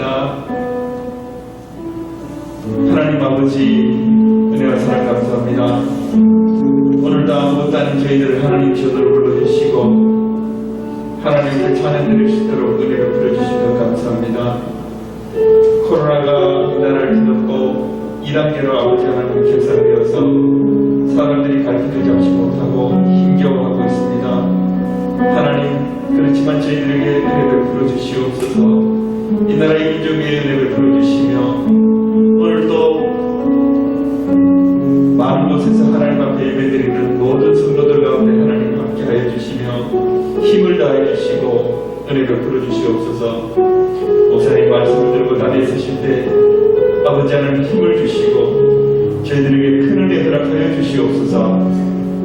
기도드립니다. 하나님 아버지, 은혜와 사랑 감사합니다. 오늘도 아무것도 아닌 저희들을 하나님 저들을 불러주시고 하나님께 찬양 드릴 수 있도록 은혜를 부려주시면 감사합니다. 코로나가 이 나라를 뒤덮고 2단계로 아버지 하나님 격상되어서 사람들이 갈 길을 잡지 못하고 힘겨워하고 있습니다. 하나님, 그렇지만 저희들에게 은혜를 부어주시옵소서. 이 나라의 민족의 은혜를 부어주시며 오늘도 많은 곳에서 하나님 앞에 예배드리는 모든 성도들 가운데 하나님 함께하여 주시며 힘을 다해 주시고 은혜를 부어주시옵소서. 목사님 말씀을 들고 단에 서실 때 아버지 하나님 힘을 주시고 저희들에게 큰 은혜 허락하여 주시옵소서.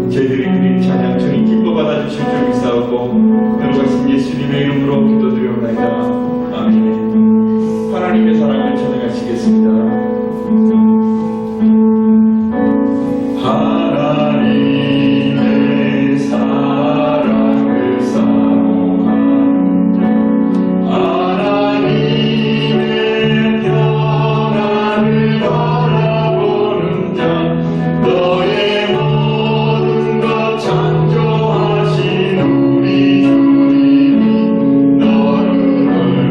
저희들이 드린 찬양 주님 기뻐 받아주실 줄 믿사오고 거룩하신 예수님의 이름으로 기도드리옵나이다. 아멘. 하나님의 사랑을 찬양하시겠습니다. 하나님의 사랑을 사모하는 자, 하나님의 평안을 바라보는 자, 너의 모든 것 창조하신 우리 주님이 너를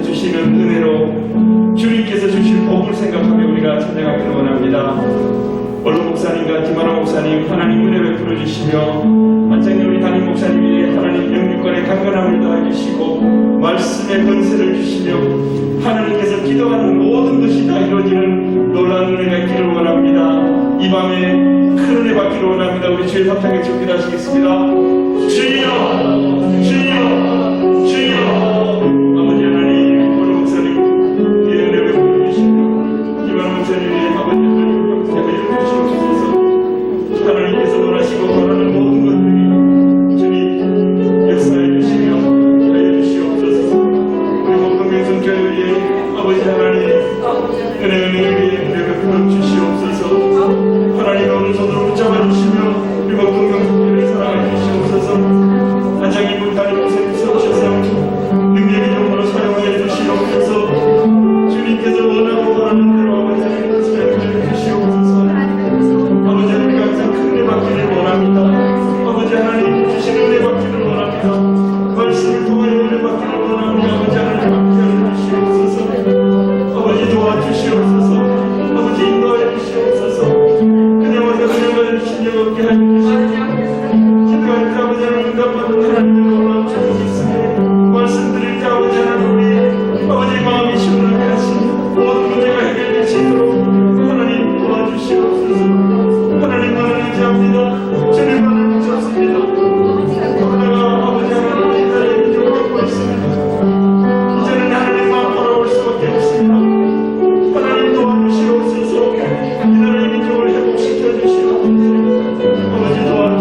주시는 은혜로 주님께서 주실 복을 생각하며 우리가 찬양하기를 원합니다. 얼른 목사님과 김하나 목사님 하나님 은혜 베풀어 주시며 만장님 우리 담임 목사님이 하나님 영육간의 강건함을 더해주시고 말씀의 권세를 주시며 하나님께서 기도하는 모든 것이 다 이루어지는 놀라운 은혜가 있기를 원합니다. 이 밤에 큰 은혜 받기를 원합니다. 우리 주의 합창에 기도하시겠습니다. 주여 주여 주여. 아버지 하나님 오늘 목사님 이 은혜 베풀어 주시며 김하나 목사님의 아버지 하나님 역사를 주시옵소서. 하나님께서 원하시고 원하는 모든 것들이 주님 역사해 주시며 하여 주시옵소서. 우리 목동명성교회의 아버지 하나님 은혜를 베풀어 주시옵소서. 하나님 오른손으로 붙잡아 주시며 우리 목동명성교회를 사랑해 주시옵소서. 한장님 담임 목사님 세우셔서 능력의 정보로 사용해 주시옵소서. 주님께서 원하고 원하는 대로 아버지 하나님 사용해 주시옵소서. 아버지 하나님 항상 큰 은혜 받기를 원합니다. 아버지 하나님 주신 은혜 받기를 원합니다. 말씀을 통하여 은혜 받기를 원합니다. 아버지 하나님 함께하여 주시옵소서. 아버지 도와주시옵소서. 아버지 인도하여 주시옵소서. 그녀마다 그녀마다 신령 없게 하여 주시옵소서. 기도할 때 아버지 하나님 응답받는 하나님을 원하고 있으며 말씀드릴 때 아버지 하나님 우리 아버지 마음이 시원하게 하시며 모든 문제가 해결될 수 있도록 하나님 도와주시옵소서. 하나님만을 의지합니다. 주님만을 붙잡습니다. 그러다가 아버지 하나님 기다려 기도를 받고 있습니다. 이제는 하나님만 돌아올 수밖에 없습니다. 하나님 도와주시옵소서. 기다려 기도를 회복시켜 주시옵소서. 아버지 도와주시옵소서.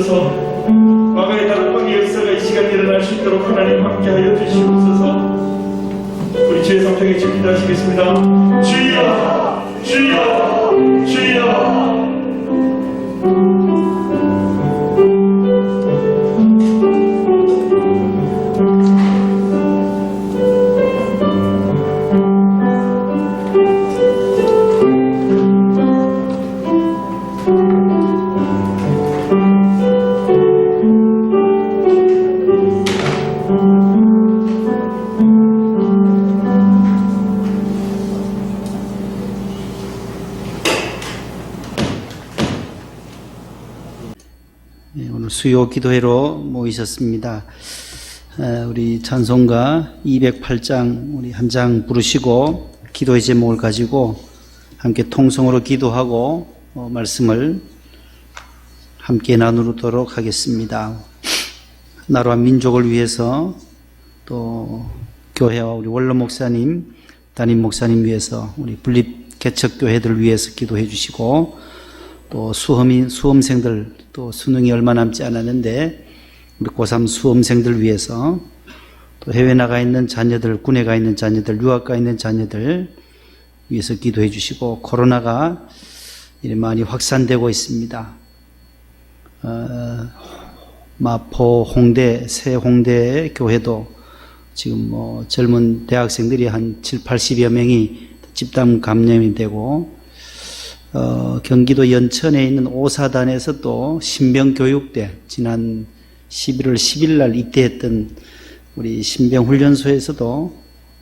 주옵소서. 과거의 다락방의 역사가 이 시간 일어날 수 있도록 하나님 함께하여 주시옵소서. 우리 주의 성령에 기도하시겠습니다. 주여, 주여, 주여. 오늘 수요 기도회로 모이셨습니다. 우리 찬송가 208장 우리 한 장 부르시고 기도의 제목을 가지고 함께 통성으로 기도하고 말씀을 함께 나누도록 하겠습니다. 나라와 민족을 위해서 또 교회와 우리 원로 목사님, 담임 목사님 위해서 우리 분립 개척교회들 위해서 기도해 주시고 또 수험생들 또 수능이 얼마 남지 않았는데 우리 고3 수험생들 위해서 또 해외 나가 있는 자녀들, 군에 가 있는 자녀들, 유학 가 있는 자녀들 위해서 기도해 주시고 코로나가 많이 확산되고 있습니다. 마포, 홍대, 새 홍대 교회도 지금 젊은 대학생들이 한 7, 80여 명이 집단 감염이 되고 경기도 연천에 있는 오사단에서 또 신병교육대 지난 11월 10일 날 입대했던 우리 신병훈련소에서도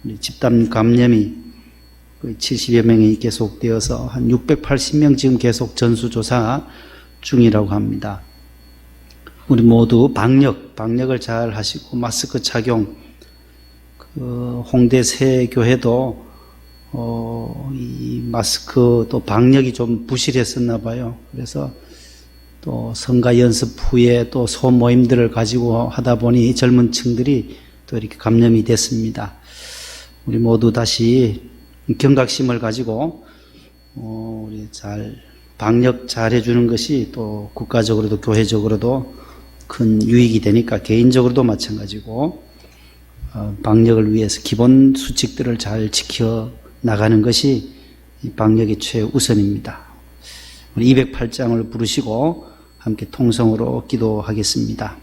우리 집단 감염이 70여 명이 계속되어서 한 680명 지금 계속 전수조사 중이라고 합니다. 우리 모두 방역을 잘 하시고 마스크 착용, 홍대 새 교회도 이 마스크 또 방역이 좀 부실했었나 봐요. 그래서 또 성가 연습 후에 또 소모임들을 가지고 하다 보니 젊은 층들이 또 이렇게 감염이 됐습니다. 우리 모두 다시 경각심을 가지고 우리 방역 잘 해주는 것이 또 국가적으로도 교회적으로도 큰 유익이 되니까 개인적으로도 마찬가지고 방역을 위해서 기본 수칙들을 잘 지켜 나가는 것이 방역의 최우선입니다. 우리 208장을 부르시고 함께 통성으로 기도하겠습니다.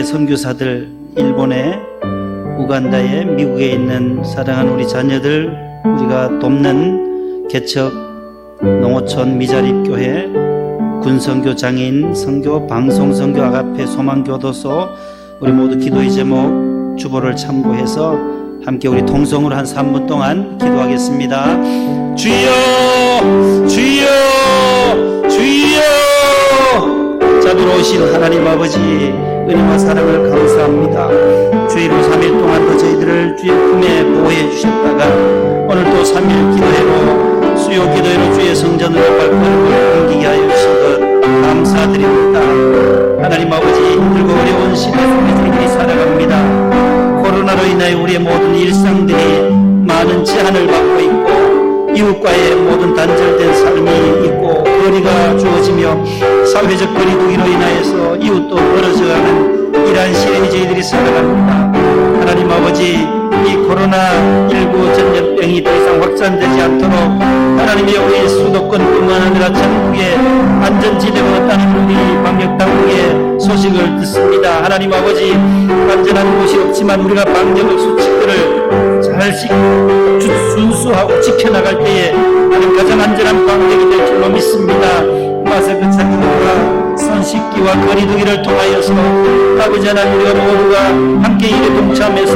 선교사들, 일본에, 우간다에, 미국에 있는 사랑하는 우리 자녀들 우리가 돕는 개척 농어촌 미자립교회 군선교 장애인 선교 방송선교 아가페 소망교도소 우리 모두 기도의 제목 주보를 참고해서 함께 우리 통성으로 한 3분 동안 기도하겠습니다. 주여 주여 주여. 자비로우신 하나님 아버지 은혜와 사랑을 감사합니다. 주일로 3일 동안도 저희들을 주의 품에 보호해 주셨다가 오늘 또 3일 기도회로 수요 기도회로 주의 성전으로 발걸음을 옮기게 하여 주신 것 감사드립니다. 하나님 아버지 힘들고 어려운 시대 속에 저희들이 살아갑니다. 코로나로 인하여 우리의 모든 일상들이 많은 제한을 받고 있고 이웃과의 모든 단절된 삶이 있고 거리가 주어지며 사회적 거리두기로 인하여서 이웃도 멀어져가는 이러한 시대에 저희들이 살아갑니다. 하나님 아버지 이 코로나19 전염병이 더 이상 확산되지 않도록 하나님의 우리 수도권뿐만 아니라 전국에 안전지대가 없다는 우리 방역당국의 소식을 듣습니다. 하나님 아버지 안전한 곳이 없지만 우리가 방역 수칙들을 잘 준수하고 지켜나갈 때에 하나님 가장 안전한 방역이 될 줄로 믿습니다. 마스크 착용과 손 씻기와 거리두기를 통하여서 아버지 하나님 우리가 모두가 함께 일에 동참해서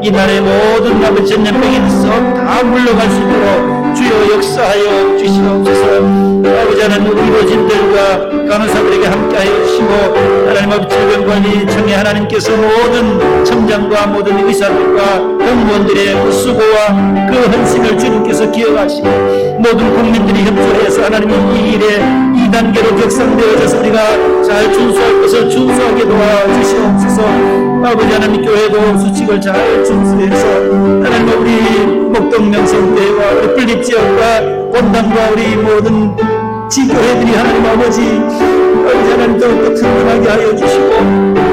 이날의 모든 아버지 전염병에서 다 물러갈 수 있도록 주여 역사하여 주시옵소서. 아버지 하나님 우리 의료진들과 간호사들에게 함께하여 주시고 하나님 아버지 질병관리 청해 하나님께서 모든 청장과 모든 의사들과 공무원들의 그 수고와 그 헌신을 주님께서 기억하시고 모든 국민들이 협조해서 하나님 이 일에 2단계로 격상되어져서 우리가 잘 준수할 것을 준수하게 도와주시옵소서. 아버지 하나님 교회도 수칙을 잘 준수해서 하나님 우리 목동명성교회와 우리 분립지역과 본당과 우리 모든 지교회들이 하나님 아버지 하나님도 튼튼하게 하여 주시고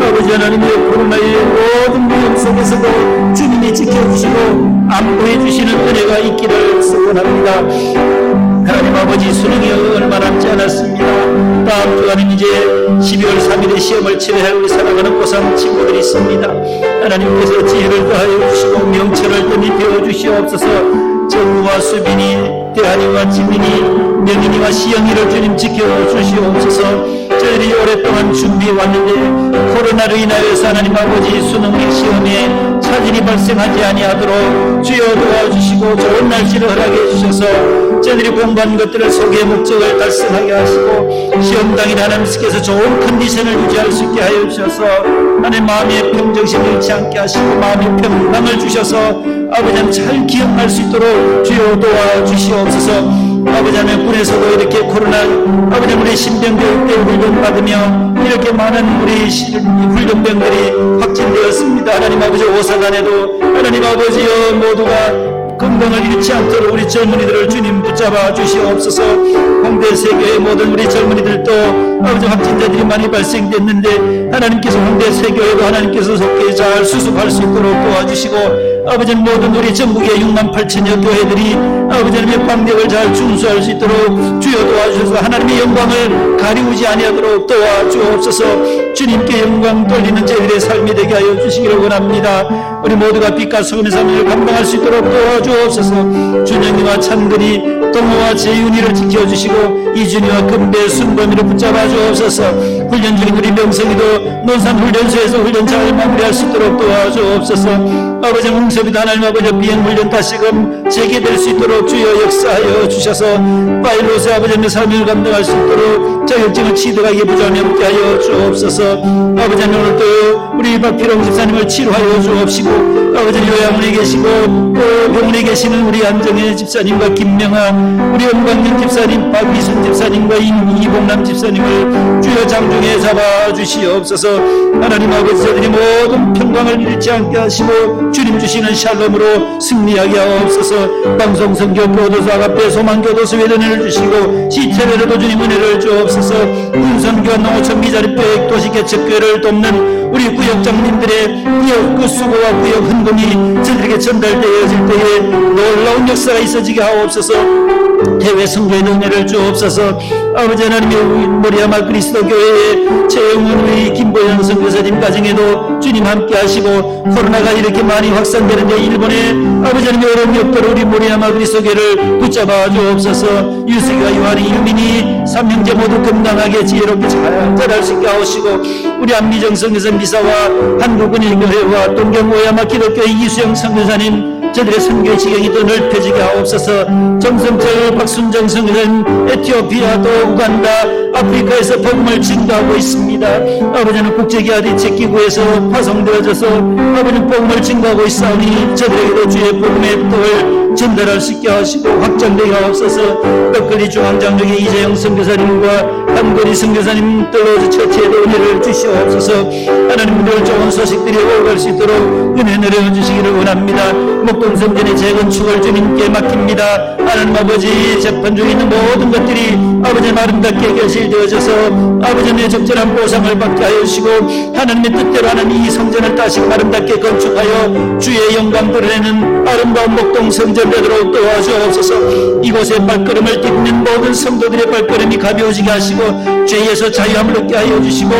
아버지 하나님의 코로나의 모든 위험 속에서도 주님이 지켜주시고 안보해 주시는 은혜가 있기를 소원합니다. 하나님 아버지 수능이 얼마 남지 않았습니다. 다음 주간은 이제 12월 3일에 시험을 치러야 우리 살아가는 고3 친구들이 있습니다. 하나님께서 지혜를 더하여 주시고 명철을 더 입혀 주시옵소서. 정우와 수빈이, 대한이와 지민이, 명인이와 시영이를 주님 지켜주시옵소서. 저희들이 오랫동안 준비해왔는데 코로나로 인하여서 하나님 아버지 수능의 시험에 차질이 발생하지 아니하도록 주여 도와주시고 좋은 날씨를 허락해 주셔서 저희들이 공부한 것들을 소개의 목적을 달성하게 하시고 시험당일 하나님께서 좋은 컨디션을 유지할 수 있게 하여 주셔서 하나님 마음의 평정심 잃지 않게 하시고 마음의 평강을 주셔서 아버지 하나님 잘 기억할 수 있도록 주여 도와주시옵소서. 아버지 하나님 군에서도 이렇게 코로나 아버지 우리 신병교육 때 훈련받으며 이렇게 많은 우리 훈련병들이 확진되었습니다. 하나님 아버지 오사관에도 하나님 아버지여 모두가 건강을 잃지 않도록 우리 젊은이들을 주님 붙잡아 주시옵소서. 홍대 세교의 모든 우리 젊은이들도 아버지 확진자들이 많이 발생됐는데 하나님께서 홍대 세교회도 하나님께서 속히 잘 수습할 수 있도록 도와주시고 아버지 모든 우리 전국의 6만 8천여 교회들이 아버지 하나님의 방역을 잘 준수할 수 있도록 주여 도와주셔서 하나님의 영광을 가리우지 아니하도록 도와주옵소서. 주님께 영광 돌리는 저희들의 삶이 되게 하여 주시기를 원합니다. 우리 모두가 빛과 소금의 삶을 감당할 수 있도록 도와주옵소서. 준영이와 찬근이 동호와 재윤이를 지켜주시고 이준이와 금배 순범이를 붙잡아 주옵소서. 훈련 중인 우리 명성이도 논산훈련소에서 훈련 잘 마무리할 수 있도록 도와주옵소서. 아버지 홍섭이도 하나님 아버지 비행훈련 다시금 재개될 수 있도록 주여 역사하여 주셔서 파일롯의 아버지의 삶을 감당할 수 있도록 자격증을 취득하게 부자하며 함께 하여 주옵소서. 아버지 오늘도 우리 박필홍 집사님을 치료하여 주옵시고 아버지 요양원에 계시고 또 병원에 계시는 우리 안정혜 집사님과 김명아 우리 엄광년 집사님 박미순 집사님과 이봉남 집사님을 주여 장중에 잡아주시옵소서. 하나님 아버지 저들이 모든 평강을 잃지 않게 하시고 주님 주시는 샬롬으로 승리하게 하옵소서. 방송선교 교도소 아가페 소망교도소 회전을 주시고 시체회로도 주님 은혜를 주옵소서. 군선교와 농어촌 미자립교회 도시개척교회를 돕는 우리 구역장님들의 구역 그 수고와 구역 헌금이 저들에게 전달되어질 때에 놀라운 역사가 있어지게 하옵소서. 해외 선교의 은혜를 주옵소서. 아버지 하나님의 모리아마 그리스도 교회의 최영훈 우리 김보현 선교사 맞아짐 과정에도 주님 함께 하시고 코로나가 이렇게 많이 확산되는데 일본에 아버지 하나님 어려움이 없도록 우리 모리야마 그리스도교를 붙잡아 주옵소서. 유승이와 요한이 유민이 삼형제 모두 건강하게 지혜롭게 잘 자랄 수 있게 하시고 우리 안미정 선교사 미사와 한국은행교회와 동경 오야마 기독교회 이수영 선교사님 저들의 선교의 지경이 더 넓혀지게 하옵소서. 정성철 박순정 선교사님 에티오피아 또 우간다 아프리카에서 복음을 증거하고 있습니다. 아버지는 국제기아리 제기구에서 파송되어져서 아버지는 복음을 증거하고 있사오니 저들에게도 주의 복음의 뜻을 전달할 수 있게 하시고 확장되게 하옵소서. 떡걸리 중앙장로의 이재영 선교사님과 한거리 선교사님들로 처치에도 은혜를 주시옵소서. 하나님들 좋은 소식들이 오갈 수 있도록 은혜 내려주시기를 원합니다. 목동성전의 재건축을 주님께 맡깁니다. 하나님 아버지 재판 중에 있는 모든 것들이 아버지는 아름답게 결실되어져서 아버지의 적절한 보상을 받게 하여 주시고 하나님의 뜻대로 하는 이 성전을 다시 아름답게 건축하여 주의 영광 드러내는 아름다운 목동성전 되도록 도와주옵소서. 이곳에 발걸음을 딛는 모든 성도들의 발걸음이 가벼워지게 하시고 죄에서 자유함을 얻게 하여 주시고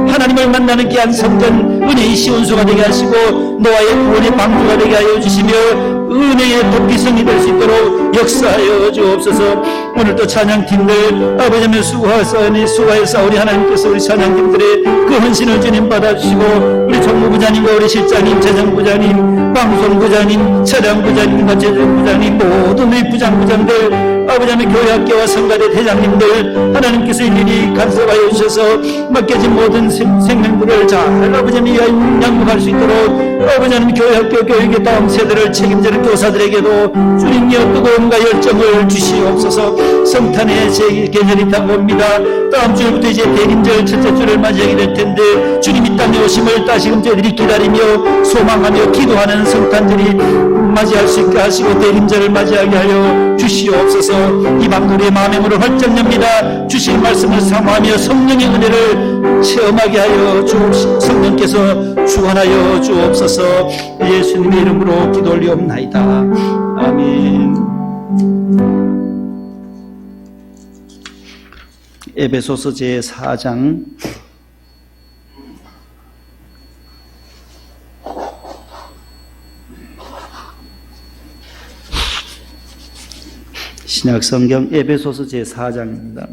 하나님을 만나는 귀한 성전 은혜의 시온소가 되게 하시고 노아의 구원의 방주가 되게 하여 주시며 은혜의 도피성이 될 수 있도록 역사하여 주옵소서. 오늘도 찬양팀들 아버지의 수고하사 우리 하나님께서 우리 찬양팀들의 그 헌신을 주님 받아주시고 우리 정무부장님과 우리 실장님, 재정부장님, 방송부장님, 차량부장님과 재정부장님 모든 우리 부장들 아버지 하나님 교회학교와 성가대 대장님들 하나님께서 일일이 간섭하여 주셔서 맡겨진 모든 생명들을 잘 아버지 하나님 양육할 수 있도록 아버지 하나님 교회학교 교육의 다음 세대를 책임지는 교사들에게도 주님이여 뜨거움과 열정을 주시옵소서. 성탄의 계절이 다가옵니다. 다음 주부터 이제 대림절 첫째 주를 맞이하게 될 텐데 주님 이 땅에 오심을 다시금 저희들이 기다리며 소망하며 기도하는 성탄절이 맞이할 수 있게 하시고 대림절을 맞이하게 하여 주시옵소서. 이 밤 우리의 마음의 문을 활짝 엽니다. 주신 말씀을 사모하며 성령의 은혜를 체험하게 하여 주옵소서. 성령께서 주관하여 주옵소서. 예수님의 이름으로 기도 올리옵나이다. 아멘. 에베소서 제4장 신약성경 에베소서 제4장입니다.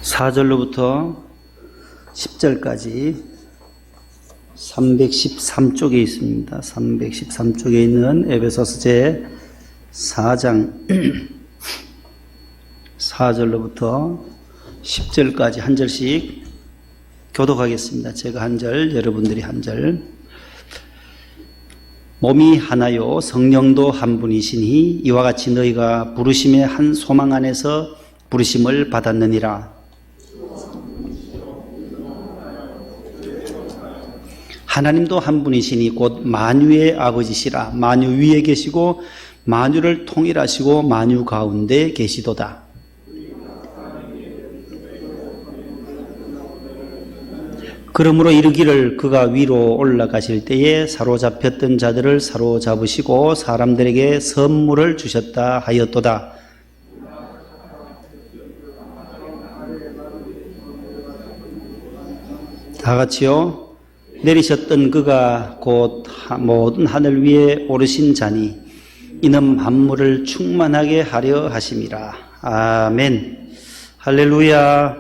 (4절로부터) 10절까지 313쪽에 있습니다. 313쪽에 있는 에베소서 제 4장 4절로부터 10절까지 한 절씩 교독하겠습니다. 제가 한 절, 여러분들이 한 절. 몸이 하나요 성령도 한 분이시니 이와 같이 너희가 부르심의 한 소망 안에서 부르심을 받았느니라. 하나님도 한 분이시니 곧 만유의 아버지시라. 만유 위에 계시고 만유를 통일하시고 만유 가운데 계시도다. 그러므로 이르기를 그가 위로 올라가실 때에 사로잡혔던 자들을 사로잡으시고 사람들에게 선물을 주셨다 하였도다. 다 같이요. 내리셨던 그가 곧 모든 하늘 위에 오르신 자니 이는 만물을 충만하게 하려 하심이라. 아멘. 할렐루야.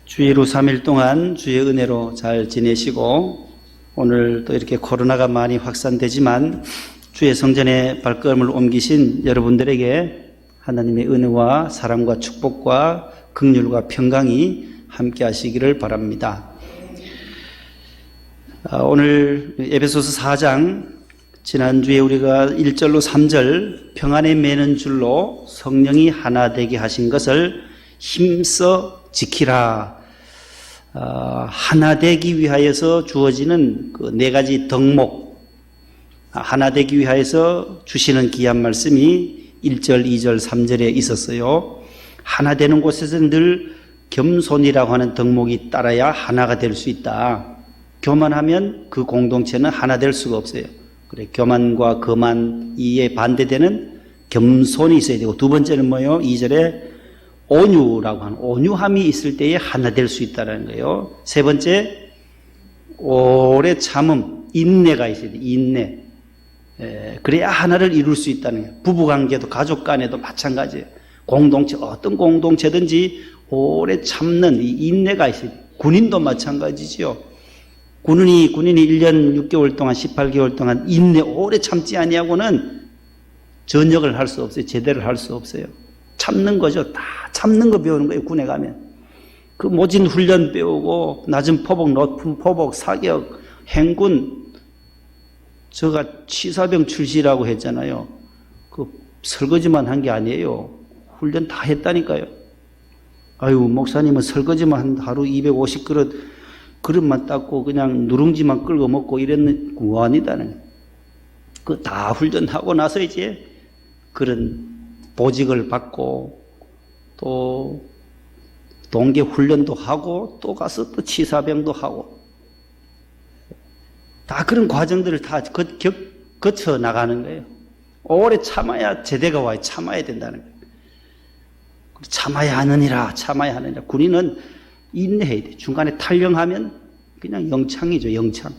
주의로 3일 동안 주의 은혜로 잘 지내시고 오늘 또 이렇게 코로나가 많이 확산되지만 주의 성전에 발걸음을 옮기신 여러분들에게 하나님의 은혜와 사랑과 축복과 긍휼과 평강이 함께 하시기를 바랍니다. 오늘 에베소서 4장 지난주에 우리가 1절로 3절 평안에 매는 줄로 성령이 하나 되게 하신 것을 힘써 지키라. 하나 되기 위하여서 주어지는 그 네 가지 덕목, 하나 되기 위하여서 주시는 귀한 말씀이 1절, 2절, 3절에 있었어요. 하나 되는 곳에서 늘 겸손이라고 하는 덕목이 따라야 하나가 될 수 있다. 교만하면 그 공동체는 하나 될 수가 없어요. 그래, 교만과 거만 이에 반대되는 겸손이 있어야 되고, 두 번째는 뭐예요? 2절에 온유라고 하는 온유함이 있을 때에 하나 될 수 있다는 거예요. 세 번째, 오래 참음, 인내가 있어야 돼. 인내. 그래야 하나를 이룰 수 있다는 거예요. 부부관계도 가족 간에도 마찬가지예요. 공동체, 어떤 공동체든지 오래 참는 이 인내가 있어야 돼. 군인도 마찬가지지요. 군인이 1년 6개월 동안 18개월 동안 인내 오래 참지 아니하고는 전역을 할 수 없어요. 제대를 할 수 없어요. 참는 거죠. 다 참는 거 배우는 거예요. 군에 가면. 그 모진 훈련 배우고 낮은 포복, 높은 포복, 사격, 행군. 제가 치사병 출시라고 했잖아요. 그 설거지만 한 게 아니에요. 훈련 다 했다니까요. 아유, 목사님은 설거지만 한 하루 250그릇 그릇만 닦고 그냥 누룽지만 끌고 먹고 이랬는 구원이다는 거예요. 그 다 훈련하고 나서 이제 그런 보직을 받고 또 동계 훈련도 하고 또 가서 또 치사병도 하고 다 그런 과정들을 다 거쳐 나가는 거예요. 오래 참아야 제대가 와요. 참아야 된다는 거예요. 참아야 하느니라, 참아야 하느니라. 군인은 인내해야 돼. 중간에 탈영하면 그냥 영창이죠, 영창.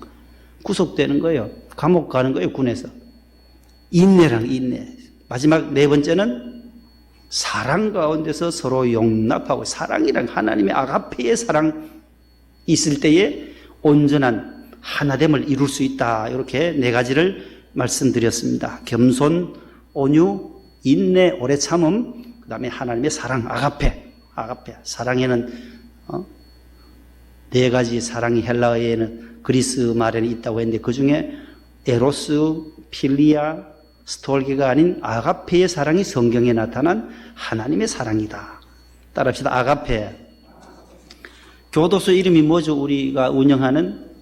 구속되는 거예요. 감옥 가는 거예요, 군에서. 인내랑 인내. 마지막 네 번째는 사랑 가운데서 서로 용납하고, 사랑이란 하나님의 아가페의 사랑 있을 때에 온전한 하나됨을 이룰 수 있다. 이렇게 네 가지를 말씀드렸습니다. 겸손, 온유, 인내, 오래 참음, 그 다음에 하나님의 사랑, 아가페. 사랑에는 네 가지 사랑이 헬라어에는 그리스 말에는 있다고 했는데 그 중에 에로스, 필리아, 스톨게가 아닌 아가페의 사랑이 성경에 나타난 하나님의 사랑이다. 따라합시다. 아가페. 교도소 이름이 뭐죠? 우리가 운영하는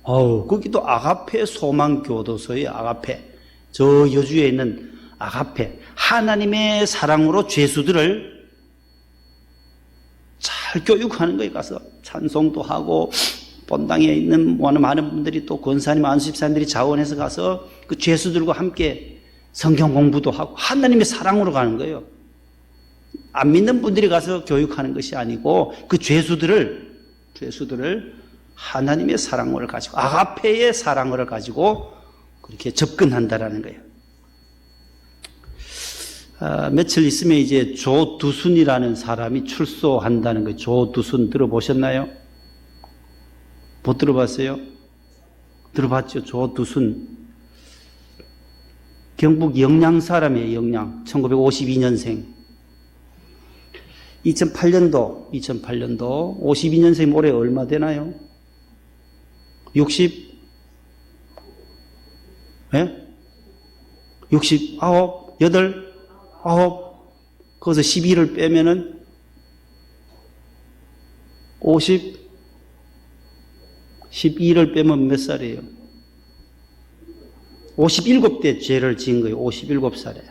거기도 아가페 소망교도소의 아가페. 저 여주에 있는 아가페. 하나님의 사랑으로 죄수들을 잘 교육하는 거에 가서 찬송도 하고 본당에 있는 많은 분들이 또 권사님, 안수집사님들이 자원해서 가서 그 죄수들과 함께 성경 공부도 하고 하나님의 사랑으로 가는 거예요. 안 믿는 분들이 가서 교육하는 것이 아니고 그 죄수들을 하나님의 사랑을 가지고 아가페의 사랑을 가지고 그렇게 접근한다라는 거예요. 며칠 있으면 이제 조두순이라는 사람이 출소한다는 거예요. 조두순 들어보셨나요? 못 들어봤어요? 들어봤죠? 조두순. 경북 영양 사람이에요. 영양. 1952년생. 2008년도 52년생 올해 얼마 되나요? 60? 예? 69? 8? 9? 거기서 12를 빼면은 50? 12를 빼면 몇 살이에요? 57대 죄를 지은 거예요. 57살에.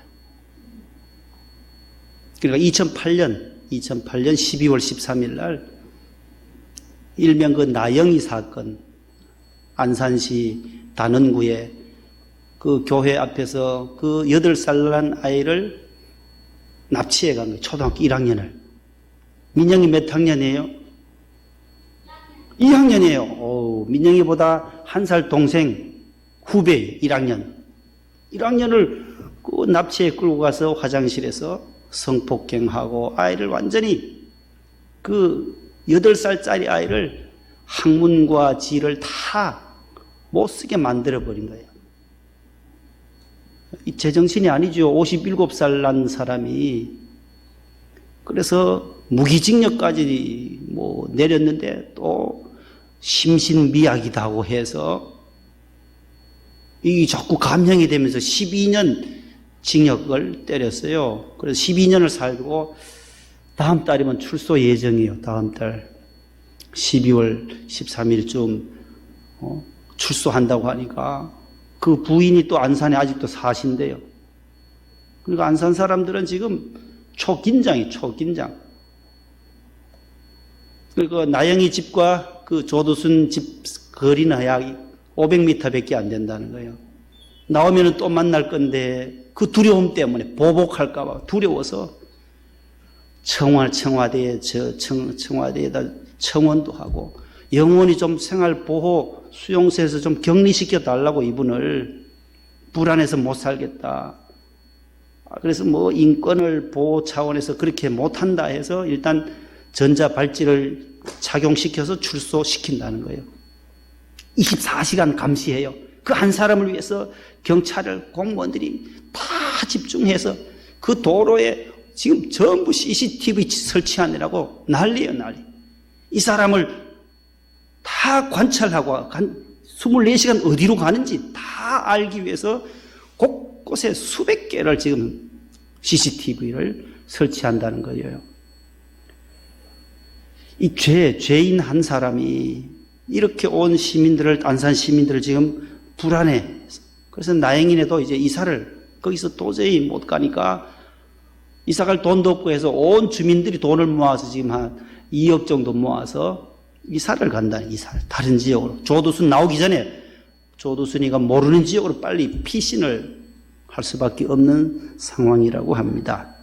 그러니까 2008년 12월 13일 날 일명 그 나영이 사건, 안산시 단원구에 그 교회 앞에서 그 8살 난 아이를 납치해 간 거예요. 초등학교 1학년을. 민영이 몇 학년이에요? 2학년이에요. 민영이보다 1살 동생 후배 1학년. 1학년을 그 납치해 끌고 가서 화장실에서 성폭행하고 아이를 완전히 그 8살짜리 아이를 학문과 지를 다 못 쓰게 만들어버린 거예요. 제정신이 아니죠. 57살 난 사람이. 그래서 무기징역까지 뭐 내렸는데 또 심신미약이다고 해서 이 자꾸 감형이 되면서 12년 징역을 때렸어요. 그래서 12년을 살고 다음 달이면 출소 예정이에요. 다음 달 12월 13일쯤 출소한다고 하니까 그 부인이 또 안산에 아직도 사신대요. 그러니까 안산 사람들은 지금 초긴장. 그리고 나영이 집과 그 조두순 집 거리는 약 500m 밖에 안 된다는 거예요. 나오면 또 만날 건데 그 두려움 때문에 보복할까봐 두려워서 청와대에 청와대에다 청원도 하고 영원히 좀 생활보호 수용소에서 좀 격리시켜 달라고 이분을 불안해서 못 살겠다. 그래서 뭐 인권을 보호 차원에서 그렇게 못한다 해서 일단 전자발찌를 착용시켜서 출소시킨다는 거예요. 24시간 감시해요. 그 한 사람을 위해서 경찰을 공무원들이 다 집중해서 그 도로에 지금 전부 CCTV 설치하느라고 난리예요, 난리. 이 사람을 다 관찰하고 24시간 어디로 가는지 다 알기 위해서 곳곳에 수백 개를 지금 CCTV를 설치한다는 거예요. 이 죄인 한 사람이 이렇게 온 시민들을, 안산 시민들을 지금 불안해. 그래서 나영인에도 이제 이사를 거기서 도저히 못 가니까 이사 갈 돈도 없고 해서 온 주민들이 돈을 모아서 지금 한 2억 정도 모아서 이사를 간다, 이사를. 다른 지역으로. 조두순 나오기 전에 조두순이가 모르는 지역으로 빨리 피신을 할 수밖에 없는 상황이라고 합니다.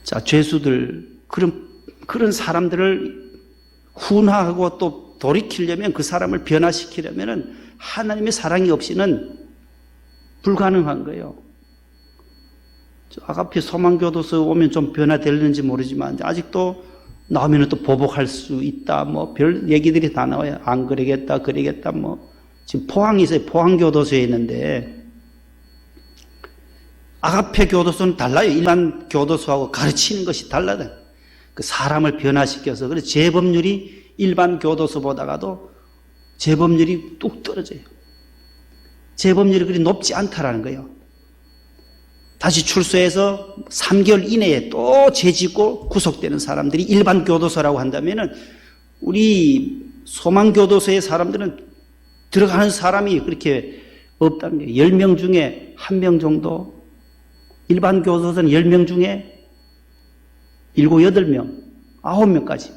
자, 죄수들, 그런 사람들을 훈화하고 또 돌이키려면 그 사람을 변화시키려면 하나님의 사랑이 없이는 불가능한 거예요. 아가페 소망교도소 오면 좀 변화되는지 모르지만 아직도 나오면 또 보복할 수 있다. 뭐 별 얘기들이 다 나와요. 안 그러겠다, 그러겠다. 뭐 지금 포항에 있어요. 포항교도소에 있는데 아가페 교도소는 달라요. 일반 교도소하고 가르치는 것이 달라요. 그 사람을 변화시켜서 그래서 재범률이 일반 교도소보다가도 재범률이 뚝 떨어져요. 재범률이 그리 높지 않다라는 거예요. 다시 출소해서 3개월 이내에 또 죄짓고 구속되는 사람들이 일반 교도소라고 한다면은 우리 소망교도소의 사람들은 들어가는 사람이 그렇게 없다는 거예요. 10명 중에 1명 정도, 일반 교도소는 10명 중에 7, 8명, 9명까지.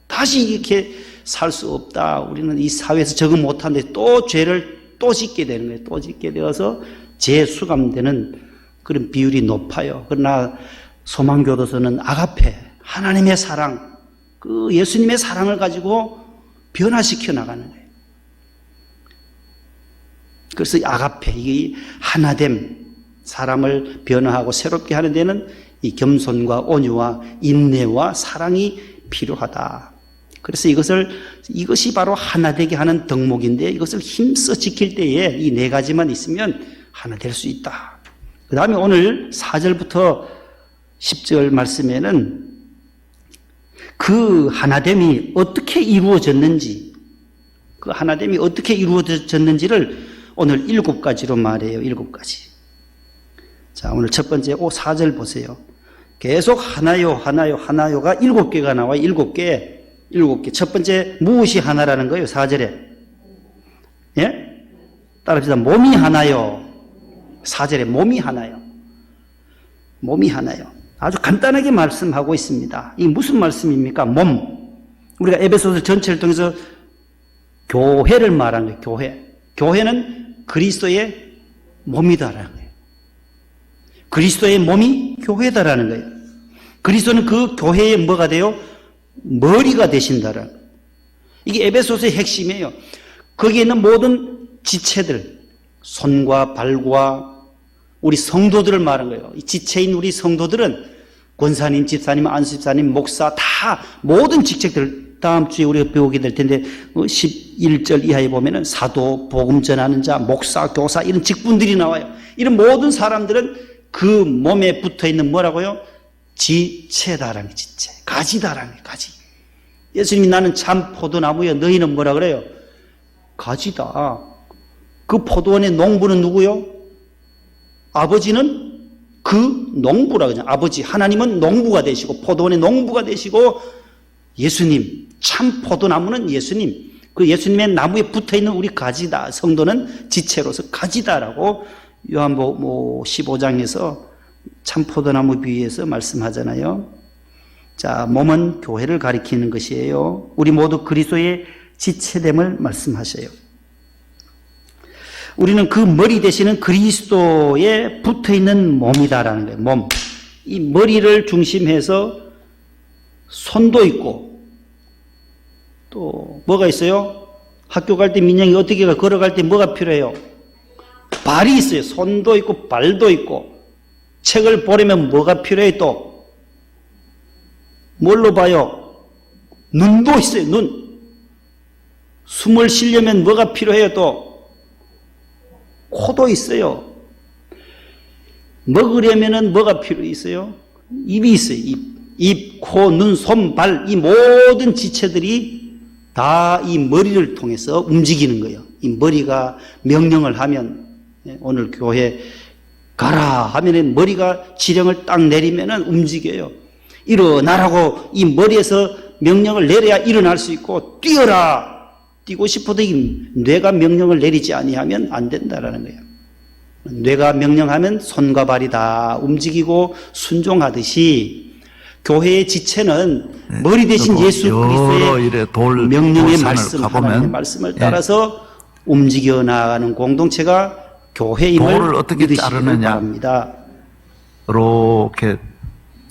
다시 이렇게 살 수 없다. 우리는 이 사회에서 적응 못하는데 또 죄를 또 짓게 되는 거예요. 또 짓게 되어서 재수감되는 그런 비율이 높아요. 그러나 소망교도소는 아가페, 하나님의 사랑, 그 예수님의 사랑을 가지고 변화시켜 나가는 거예요. 그래서 아가페, 이 하나됨, 사람을 변화하고 새롭게 하는 데는 이 겸손과 온유와 인내와 사랑이 필요하다. 그래서 이것이 바로 하나 되게 하는 덕목인데 이것을 힘써 지킬 때에 이 4가지만 있으면 하나 될 수 있다. 그 다음에 오늘 4절부터 10절 말씀에는 그 하나됨이 어떻게 이루어졌는지, 그 하나됨이 어떻게 이루어졌는지를 오늘 7가지로 말해요. 7가지. 자, 오늘 첫 번째 4절 보세요. 계속 하나요, 하나요, 하나요가 7개가 나와요. 7개. 첫 번째 무엇이 하나라는 거예요. 4절에. 예? 따라합시다. 몸이 하나요. 4절에 몸이 하나요. 몸이 하나요. 아주 간단하게 말씀하고 있습니다. 이게 무슨 말씀입니까? 몸. 우리가 에베소서 전체를 통해서 교회를 말한 거예요. 교회. 교회는 그리스도의 몸이다라는 거예요. 그리스도의 몸이 교회다라는 거예요. 그리스도는 그 교회의 뭐가 돼요? 머리가 되신다라는 거예요. 이게 에베소서의 핵심이에요. 거기에 있는 모든 지체들, 손과 발과 우리 성도들을 말한 거예요. 이 지체인 우리 성도들은 권사님, 집사님, 안수집사님, 목사 다 모든 직책들 다음 주에 우리가 배우게 될 텐데 11절 이하에 보면은 사도, 복음 전하는 자, 목사, 교사 이런 직분들이 나와요. 이런 모든 사람들은 그 몸에 붙어있는 뭐라고요? 지체다라는 지체. 가지다라는 가지. 예수님이 나는 참 포도나무여 너희는 뭐라 그래요? 가지다. 그 포도원의 농부는 누구요? 아버지는 그 농부라 그냥 아버지 하나님은 농부가 되시고 포도원의 농부가 되시고 예수님 참 포도나무는 예수님 그 예수님의 나무에 붙어있는 우리 가지다. 성도는 지체로서 가지다라고 요한복음 15장에서 참포도나무 비유에서 말씀하잖아요. 자, 몸은 교회를 가리키는 것이에요. 우리 모두 그리스도의 지체됨을 말씀하셔요. 우리는 그 머리 되시는 그리스도에 붙어있는 몸이다라는 거예요. 몸. 이 머리를 중심해서 손도 있고 또 뭐가 있어요? 학교 갈 때 민영이 어떻게 가? 걸어갈 때 뭐가 필요해요? 발이 있어요. 손도 있고 발도 있고. 책을 보려면 뭐가 필요해 또? 뭘로 봐요? 눈도 있어요. 눈. 숨을 쉬려면 뭐가 필요해요 또? 코도 있어요. 먹으려면 뭐가 필요 있어요? 입이 있어요. 입, 코, 눈, 손, 발, 이 모든 지체들이 다 이 머리를 통해서 움직이는 거예요. 이 머리가 명령을 하면, 오늘 교회 가라 하면 머리가 지령을 딱 내리면 움직여요. 일어나라고 이 머리에서 명령을 내려야 일어날 수 있고, 뛰어라! 뛰고 싶어도 이 뇌가 명령을 내리지 아니하면 안 된다라는 거예요. 뇌가 명령하면 손과 발이 다 움직이고 순종하듯이 교회의 지체는 머리 대신 예수 그리스도의 명령의 말씀, 하나님의 말씀을 따라서 움직여 나가는 공동체가 교회임을 돌을 어떻게 믿으시기 자르느냐. 바랍니다. 이렇게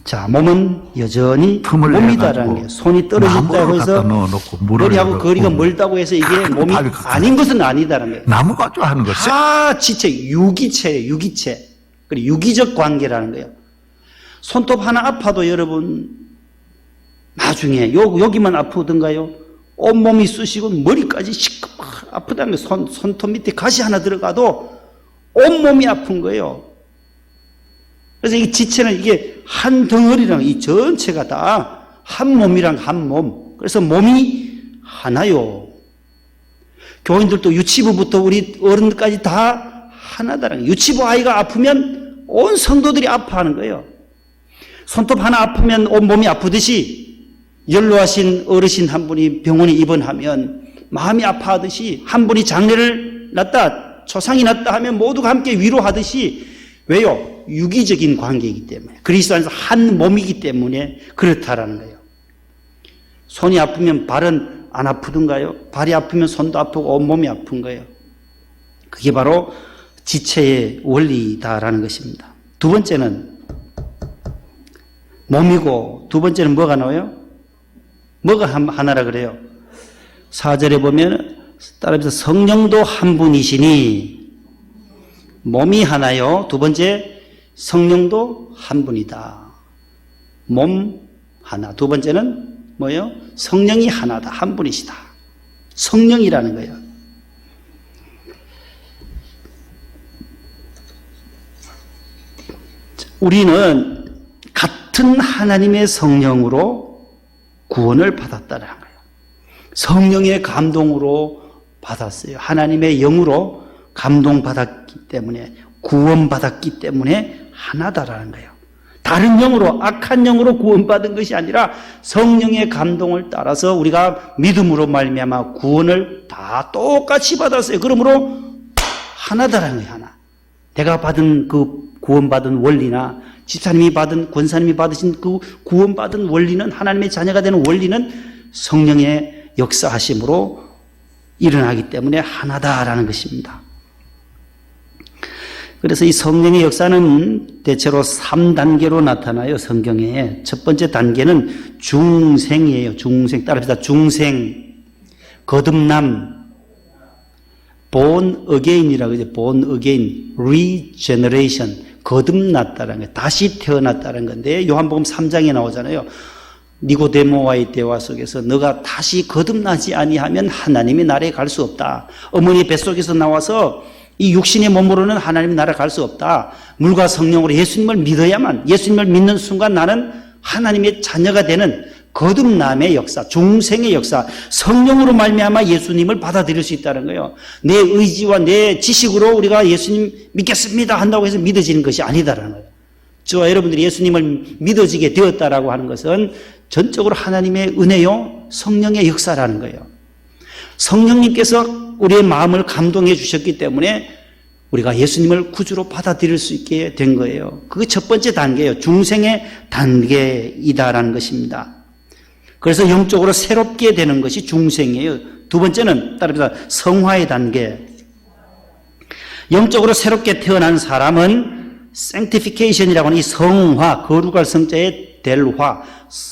자, 몸은 여전히 틈을 몸이다라는 게 손이 떨어진다고 나무를 해서 갖다 넣어놓고 물을 머리하고 넣어놓고 거리가 멀다고 해서 이게 몸이 밥이 갖다 아닌 것은 아니다라는 거예요. 나무가 좀 하는 것이 다 지체, 유기체예요. 유기체. 그리고 유기적 관계라는 거예요. 손톱 하나 아파도 여러분 나중에 여기만 아프던가요? 온몸이 쑤시고 머리까지 시커멓 아프다는 거예요. 손톱 밑에 가시 하나 들어가도 온몸이 아픈 거예요. 그래서 이 지체는 이게 한 덩어리랑 이 전체가 다 한 몸이랑 한 몸. 그래서 몸이 하나요. 교인들도 유치부부터 우리 어른들까지 다 하나다라는 거예요. 유치부 아이가 아프면 온 성도들이 아파하는 거예요. 손톱 하나 아프면 온 몸이 아프듯이 연로하신 어르신 한 분이 병원에 입원하면 마음이 아파하듯이 한 분이 장례를 났다, 초상이 났다 하면 모두가 함께 위로하듯이 왜요? 유기적인 관계이기 때문에 그리스도 안에서 한 몸이기 때문에 그렇다라는 거예요. 손이 아프면 발은 안 아프던가요? 발이 아프면 손도 아프고 온몸이 아픈 거예요. 그게 바로 지체의 원리다라는 것입니다. 두 번째는 몸이고 두 번째는 뭐가 나와요? 뭐가 하나라 그래요? 4절에 보면 따라서 성령도 한 분이시니 몸이 하나요. 두 번째 성령도 한 분이다. 몸 하나. 두 번째는 뭐예요? 성령이 하나다. 한 분이시다. 성령이라는 거예요. 우리는 같은 하나님의 성령으로 구원을 받았다는 거예요. 성령의 감동으로 받았어요. 하나님의 영으로 감동받았기 때문에 구원받았기 때문에 하나다라는 거예요. 다른 영으로 악한 영으로 구원받은 것이 아니라 성령의 감동을 따라서 우리가 믿음으로 말미암아 구원을 다 똑같이 받았어요. 그러므로 하나다라는 거예요. 하나. 내가 받은 그 구원받은 원리나 집사님이 받은 권사님이 받으신 그 구원받은 원리는 하나님의 자녀가 되는 원리는 성령의 역사하심으로 일어나기 때문에 하나다라는 것입니다. 그래서 이 성령의 역사는 대체로 3단계로 나타나요. 성경에. 첫 번째 단계는 중생이에요. 중생. 따라합시다. 중생. 거듭남. born again이라고 하죠. born again. regeneration. 거듭났다는 거예요. 다시 태어났다는 건데 요한복음 3장에 나오잖아요. 니고데모와의 대화 속에서 너가 다시 거듭나지 아니하면 하나님의 나라에 갈 수 없다. 어머니 뱃속에서 나와서 이 육신의 몸으로는 하나님의 나라에 갈 수 없다. 물과 성령으로 예수님을 믿어야만, 예수님을 믿는 순간 나는 하나님의 자녀가 되는 거듭남의 역사, 중생의 역사, 성령으로 말미암아 예수님을 받아들일 수 있다는 거예요. 내 의지와 내 지식으로 우리가 예수님 믿겠습니다 한다고 해서 믿어지는 것이 아니다라는 거예요. 저와 여러분들이 예수님을 믿어지게 되었다라고 하는 것은 전적으로 하나님의 은혜요, 성령의 역사라는 거예요. 성령님께서 우리의 마음을 감동해 주셨기 때문에 우리가 예수님을 구주로 받아들일 수 있게 된 거예요. 그게 첫 번째 단계예요. 중생의 단계이다라는 것입니다. 그래서 영적으로 새롭게 되는 것이 중생이에요. 두 번째는 따라서 성화의 단계. 영적으로 새롭게 태어난 사람은 sanctification이라고 하는 이 성화, 거룩할 성자의 델화,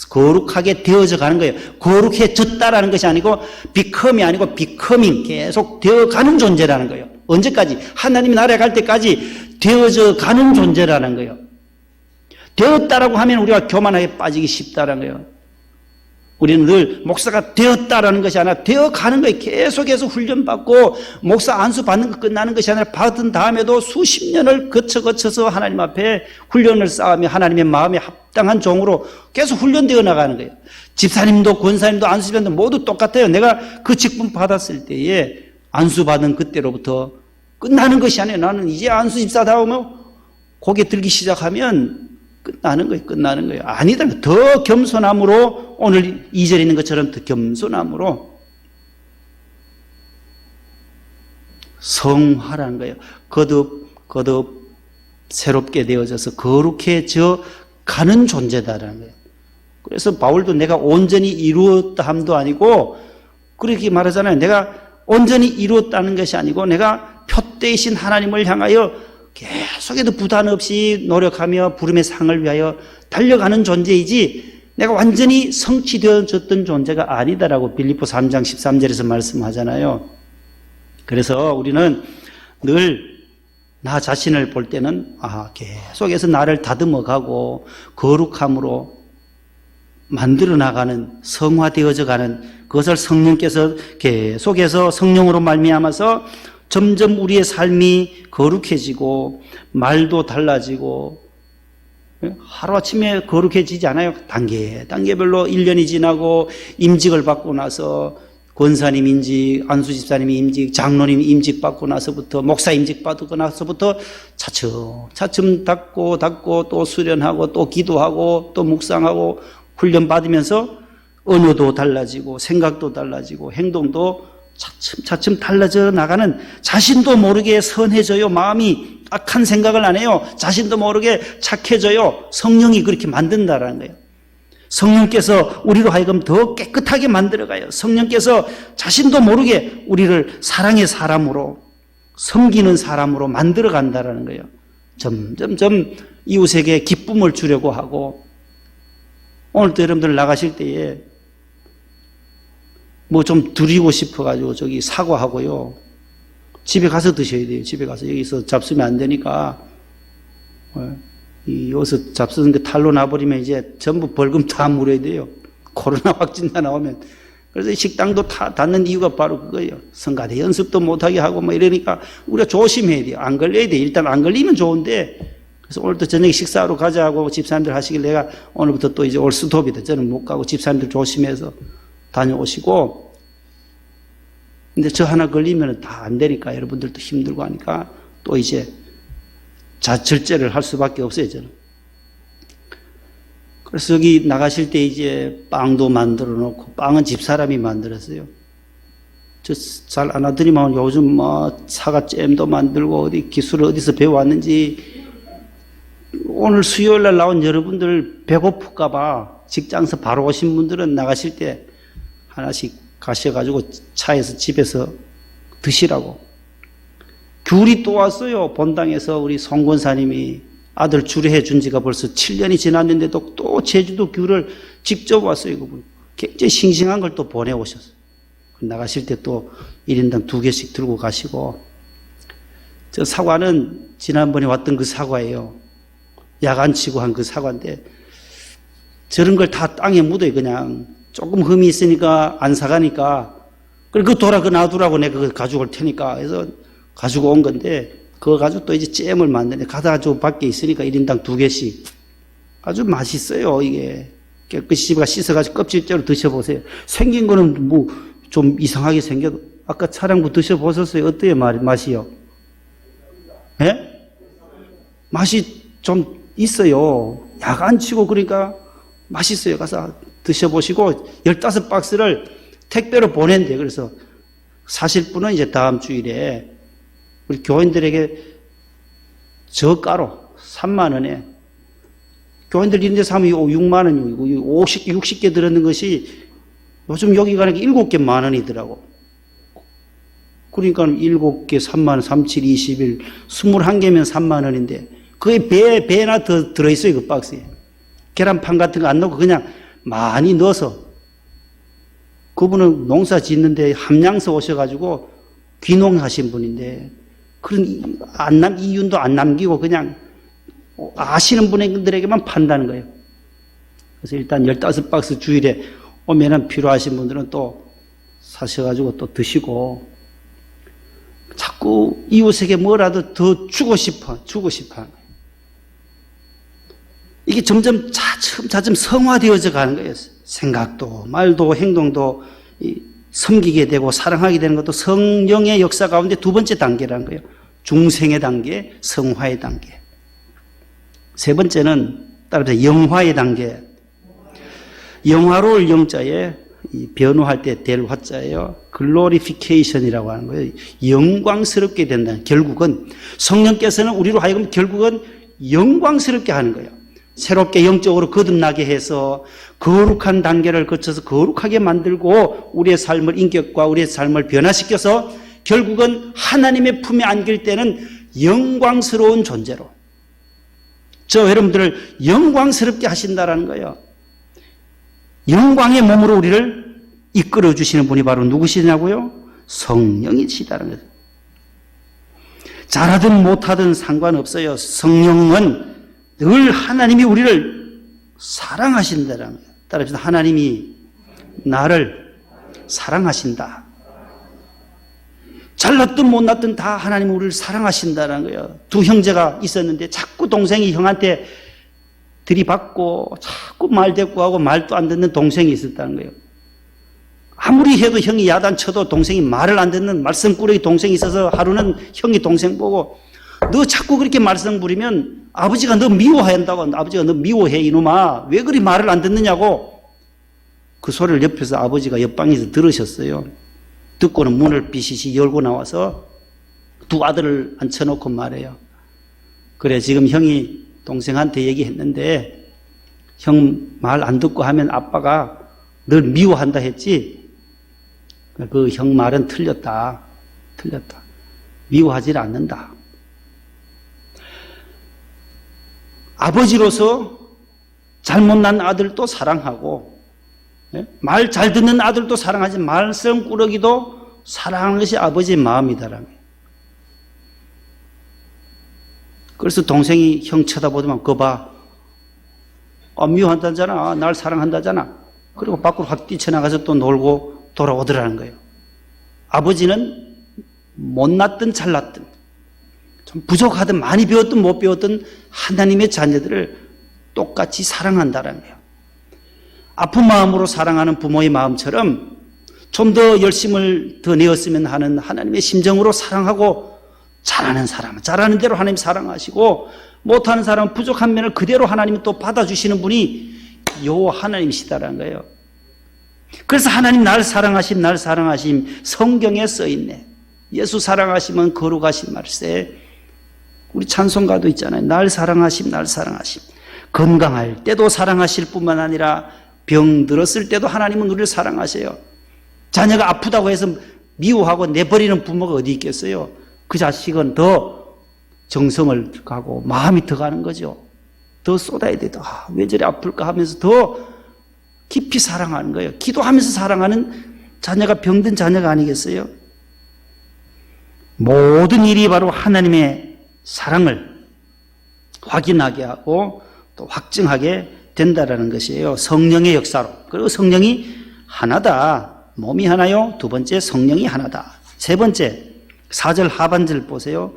거룩하게 되어져 가는 거예요. 거룩해졌다라는 것이 아니고 become이 아니고 becoming, 계속 되어가는 존재라는 거예요. 언제까지? 하나님이 나라에 갈 때까지 되어져 가는 존재라는 거예요. 되었다라고 하면 우리가 교만하게 빠지기 쉽다라는 거예요. 우리는 늘 목사가 되었다라는 것이 아니라 되어가는 거예요. 계속해서 훈련받고 목사 안수 받는 거 끝나는 것이 아니라 받은 다음에도 수십 년을 거쳐서 하나님 앞에 훈련을 쌓으며 하나님의 마음에 합당한 종으로 계속 훈련되어 나가는 거예요. 집사님도 권사님도 안수집사님도 모두 똑같아요. 내가 그 직분 받았을 때에 안수 받은 그때로부터 끝나는 것이 아니에요. 나는 이제 안수집사다 오면 고개 들기 시작하면 끝나는 거예요. 아니다. 더 겸손함으로 오늘 2절에 있는 것처럼 더 겸손함으로 성화라는 거예요. 거듭 새롭게 되어져서 거룩해져 가는 존재다라는 거예요. 그래서 바울도 내가 온전히 이루었다 함도 아니고 그렇게 말하잖아요. 내가 온전히 이루었다는 것이 아니고 내가 표대이신 하나님을 향하여 계속해도 부담 없이 노력하며 부름의 상을 위하여 달려가는 존재이지 내가 완전히 성취되어졌던 존재가 아니다라고 빌립보 3장 13절에서 말씀하잖아요. 그래서 우리는 늘 나 자신을 볼 때는 계속해서 나를 다듬어가고 거룩함으로 만들어 나가는 성화되어져 가는 그것을 성령께서 계속해서 성령으로 말미암아서 점점 우리의 삶이 거룩해지고 말도 달라지고 하루아침에 거룩해지지 않아요. 단계별로 1년이 지나고 임직을 받고 나서 권사님 임직, 안수집사님 임직, 장로님 임직 받고 나서부터 목사 임직 받고 나서부터 차츰 닦고 또 수련하고 또 기도하고 또 묵상하고 훈련 받으면서 언어도 달라지고 생각도 달라지고 행동도 차츰 달라져 나가는 자신도 모르게 선해져요. 마음이 악한 생각을 안 해요. 자신도 모르게 착해져요. 성령이 그렇게 만든다라는 거예요. 성령께서 우리로 하여금 더 깨끗하게 만들어가요. 성령께서 자신도 모르게 우리를 사랑의 사람으로 섬기는 사람으로 만들어간다라는 거예요. 점점 이웃에게 기쁨을 주려고 하고 오늘도 여러분들 나가실 때에 뭐 좀 드리고 싶어가지고 저기 사과하고요. 집에 가서 드셔야 돼요. 집에 가서 여기서 잡수면 안 되니까 여기서 잡수는 게 탈로 나버리면 이제 전부 벌금 다 물어야 돼요. 코로나 확진자 나오면. 그래서 식당도 다 닫는 이유가 바로 그거예요. 성가대 연습도 못하게 하고 뭐 이러니까 우리가 조심해야 돼요. 안 걸려야 돼요. 일단 안 걸리면 좋은데 그래서 오늘도 저녁에 식사하러 가자고 집사님들 하시길래 내가 오늘부터 또 이제 올 스톱이다. 저는 못 가고 집사님들 조심해서 다녀오시고 근데 저 하나 걸리면 다 안 되니까 여러분들도 힘들고 하니까 또 이제 절제를 할 수밖에 없어요, 저는. 그래서 여기 나가실 때 이제 빵도 만들어 놓고, 빵은 집사람이 만들었어요. 저 잘 안 하더니만 요즘 뭐 사과잼도 만들고 어디 기술을 어디서 배워왔는지 오늘 수요일 날 나온 여러분들 배고플까봐 직장에서 바로 오신 분들은 나가실 때 하나씩 가셔가지고 차에서 집에서 드시라고. 귤이 또 왔어요. 본당에서 우리 송 권사님이 아들 주례해 준 지가 벌써 7년이 지났는데도 또 제주도 귤을 직접 왔어요. 그분. 굉장히 싱싱한 걸 또 보내오셨어요. 나가실 때 또 1인당 2개씩 들고 가시고. 저 사과는 지난번에 왔던 그 사과예요. 야간치고 한 그 사과인데 저런 걸 다 땅에 묻어요. 그냥 조금 흠이 있으니까 안 사가니까 그리고 그 놔두라고 내가 그거 가지고 올 테니까 해서 가지고 온 건데 그거 가지고 또 이제 잼을 만드네. 가져가지고 밖에 있으니까 1인당 2개씩 아주 맛있어요. 이게 깨끗이 집에 씻어가지고 껍질째로 드셔보세요. 생긴 거는 뭐 좀 이상하게 생겨도 아까 차량부 드셔보셨어요? 어때요? 맛이요? 예? 맛이 좀 있어요. 약 안 치고 그러니까 맛있어요. 가서 드셔보시고 15박스를 택배로 보낸대요. 그래서 사실 분은 이제 다음 주일에 우리 교인들에게 저가로 3만 원에 교인들 이런 데서 하면 6만 원이고 60개 들었는 것이 요즘 여기 가니까 7개 만 원이더라고. 그러니까 7개 3만 원, 3, 7, 21, 21개면 3만 원인데 그게 배나 더 들어있어요, 그 박스에. 계란판 같은 거 안 넣고 그냥 많이 넣어서. 그분은 농사 짓는데 함양서 오셔가지고 귀농하신 분인데 그런 이윤도 안 남기고 그냥 아시는 분들에게만 판다는 거예요. 그래서 일단 15박스 주일에 오면은 필요하신 분들은 또 사셔가지고 또 드시고 자꾸 이웃에게 뭐라도 더 주고 싶어. 이게 점점 차츰 성화되어져 가는 거예요. 생각도, 말도, 행동도 섬기게 되고 사랑하게 되는 것도 성령의 역사 가운데 두 번째 단계라는 거예요. 중생의 단계, 성화의 단계. 세 번째는 따라서 영화의 단계. 영화로울 영자에 변호할 때 될 화자예요. 글로리피케이션이라고 하는 거예요. 영광스럽게 된다. 결국은 성령께서는 우리로 하여금 결국은 영광스럽게 하는 거예요. 새롭게 영적으로 거듭나게 해서 거룩한 단계를 거쳐서 거룩하게 만들고 우리의 삶을 인격과 우리의 삶을 변화시켜서 결국은 하나님의 품에 안길 때는 영광스러운 존재로 저 여러분들을 영광스럽게 하신다라는 거예요. 영광의 몸으로 우리를 이끌어 주시는 분이 바로 누구시냐고요? 성령이시다는 거예요. 잘하든 못하든 상관없어요. 성령은 늘 하나님이 우리를 사랑하신다는 거예요. 따라서 하나님이 나를 사랑하신다. 잘났든 못났든 다 하나님이 우리를 사랑하신다는 거예요. 두 형제가 있었는데 자꾸 동생이 형한테 들이받고 자꾸 말대꾸하고 말도 안 듣는 동생이 있었다는 거예요. 아무리 해도 형이 야단쳐도 동생이 말을 안 듣는 말썽꾸러기 동생이 있어서 하루는 형이 동생 보고 너 자꾸 그렇게 말썽 부리면 아버지가 너 미워한다고. 아버지가 너 미워해 이놈아. 왜 그리 말을 안 듣느냐고. 그 소리를 옆에서 아버지가 옆방에서 들으셨어요. 듣고는 문을 비시시 열고 나와서 두 아들을 앉혀놓고 말해요. 그래 지금 형이 동생한테 얘기했는데 형 말 안 듣고 하면 아빠가 널 미워한다 했지. 그 형 말은 틀렸다. 미워하지 않는다. 아버지로서 잘못난 아들도 사랑하고 말 잘 듣는 아들도 사랑하지 말썽꾸러기도 사랑하는 것이 아버지의 마음이다라며. 그래서 동생이 형 쳐다보더만 그거 봐. 미워한다잖아. 날 사랑한다잖아. 그리고 밖으로 확 뛰쳐나가서 또 놀고 돌아오더라는 거예요. 아버지는 못났든 잘났든 좀 부족하든 많이 배웠든 못 배웠든 하나님의 자녀들을 똑같이 사랑한다는 거예요. 아픈 마음으로 사랑하는 부모의 마음처럼 좀 더 열심을 더 내었으면 하는 하나님의 심정으로 사랑하고 잘하는 사람은 잘하는 대로 하나님 사랑하시고 못하는 사람은 부족한 면을 그대로 하나님은 또 받아주시는 분이 요 하나님이시다라는 거예요. 그래서 하나님 날 사랑하심 성경에 써있네. 예수 사랑하시면 거룩하신 말세. 우리 찬송가도 있잖아요. 날 사랑하심 건강할 때도 사랑하실 뿐만 아니라 병 들었을 때도 하나님은 우리를 사랑하세요. 자녀가 아프다고 해서 미워하고 내버리는 부모가 어디 있겠어요. 그 자식은 더 정성을 가고 마음이 더 가는 거죠. 더 쏟아야 돼. 왜 저리 아플까 하면서 더 깊이 사랑하는 거예요. 기도하면서 사랑하는 자녀가 병든 자녀가 아니겠어요? 모든 일이 바로 하나님의 사랑을 확인하게 하고 또 확증하게 된다라는 것이에요. 성령의 역사로. 그리고 성령이 하나다. 몸이 하나요. 두 번째 성령이 하나다. 세 번째 4절 하반절 보세요.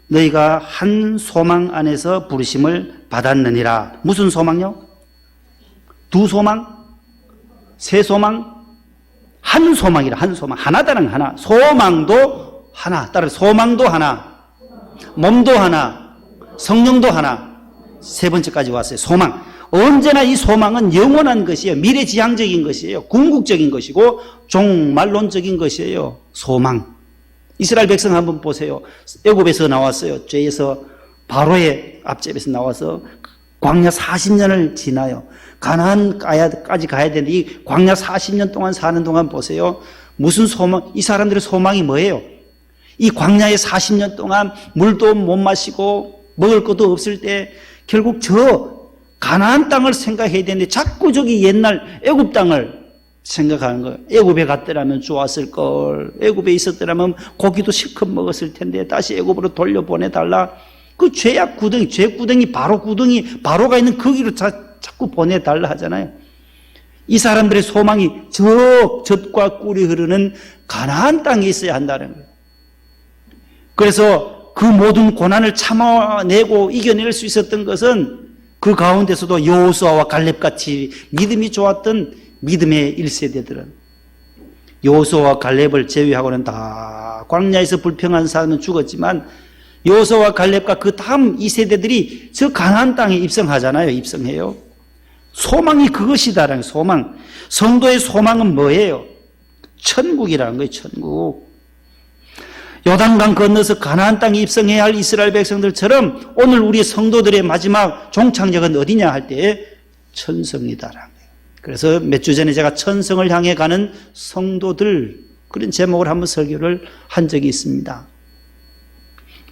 너희가 한 소망 안에서 부르심을 받았느니라. 무슨 소망요? 두 소망? 세 소망? 한 소망이라. 한 소망. 하나다는 하나. 소망도 하나. 따라 소망도 하나. 몸도 하나. 성령도 하나. 세 번째까지 왔어요. 소망. 언제나 이 소망은 영원한 것이에요. 미래지향적인 것이에요. 궁극적인 것이고 종말론적인 것이에요. 소망. 이스라엘 백성 한번 보세요. 애굽에서 나왔어요. 죄에서 바로의 앞집에서 나와서 광야 40년을 지나요. 가나안까지 가야 되는데 이 광야 40년 동안 사는 동안 보세요. 무슨 소망, 이 사람들의 소망이 뭐예요? 이 광야에 40년 동안 물도 못 마시고 먹을 것도 없을 때 결국 저 가나안 땅을 생각해야 되는데 자꾸 저기 옛날 애굽 땅을 생각하는 거예요. 애굽에 갔더라면 좋았을 걸. 애굽에 있었더라면 고기도 실컷 먹었을 텐데 다시 애굽으로 돌려보내달라. 그 죄악 구덩이, 죄 구덩이, 바로 구덩이, 바로가 있는 거기로 자꾸 보내달라 하잖아요. 이 사람들의 소망이 저 젖과 꿀이 흐르는 가나안 땅에 있어야 한다는 거예요. 그래서 그 모든 고난을 참아내고 이겨낼 수 있었던 것은 그 가운데서도 여호수아와 갈렙같이 믿음이 좋았던 믿음의 1세대들은 여호수아와 갈렙을 제외하고는 다 광야에서 불평한 사람은 죽었지만 여호수아와 갈렙과 그 다음 2세대들이 저 가나안 땅에 입성하잖아요. 입성해요. 소망이 그것이다라는 소망. 성도의 소망은 뭐예요? 천국이라는 거예요. 천국. 요단강 건너서 가나안 땅에 입성해야 할 이스라엘 백성들처럼 오늘 우리 성도들의 마지막 종착역은 어디냐 할 때 천성이다라는 거예요. 그래서 몇 주 전에 제가 천성을 향해 가는 성도들 그런 제목을 한번 설교를 한 적이 있습니다.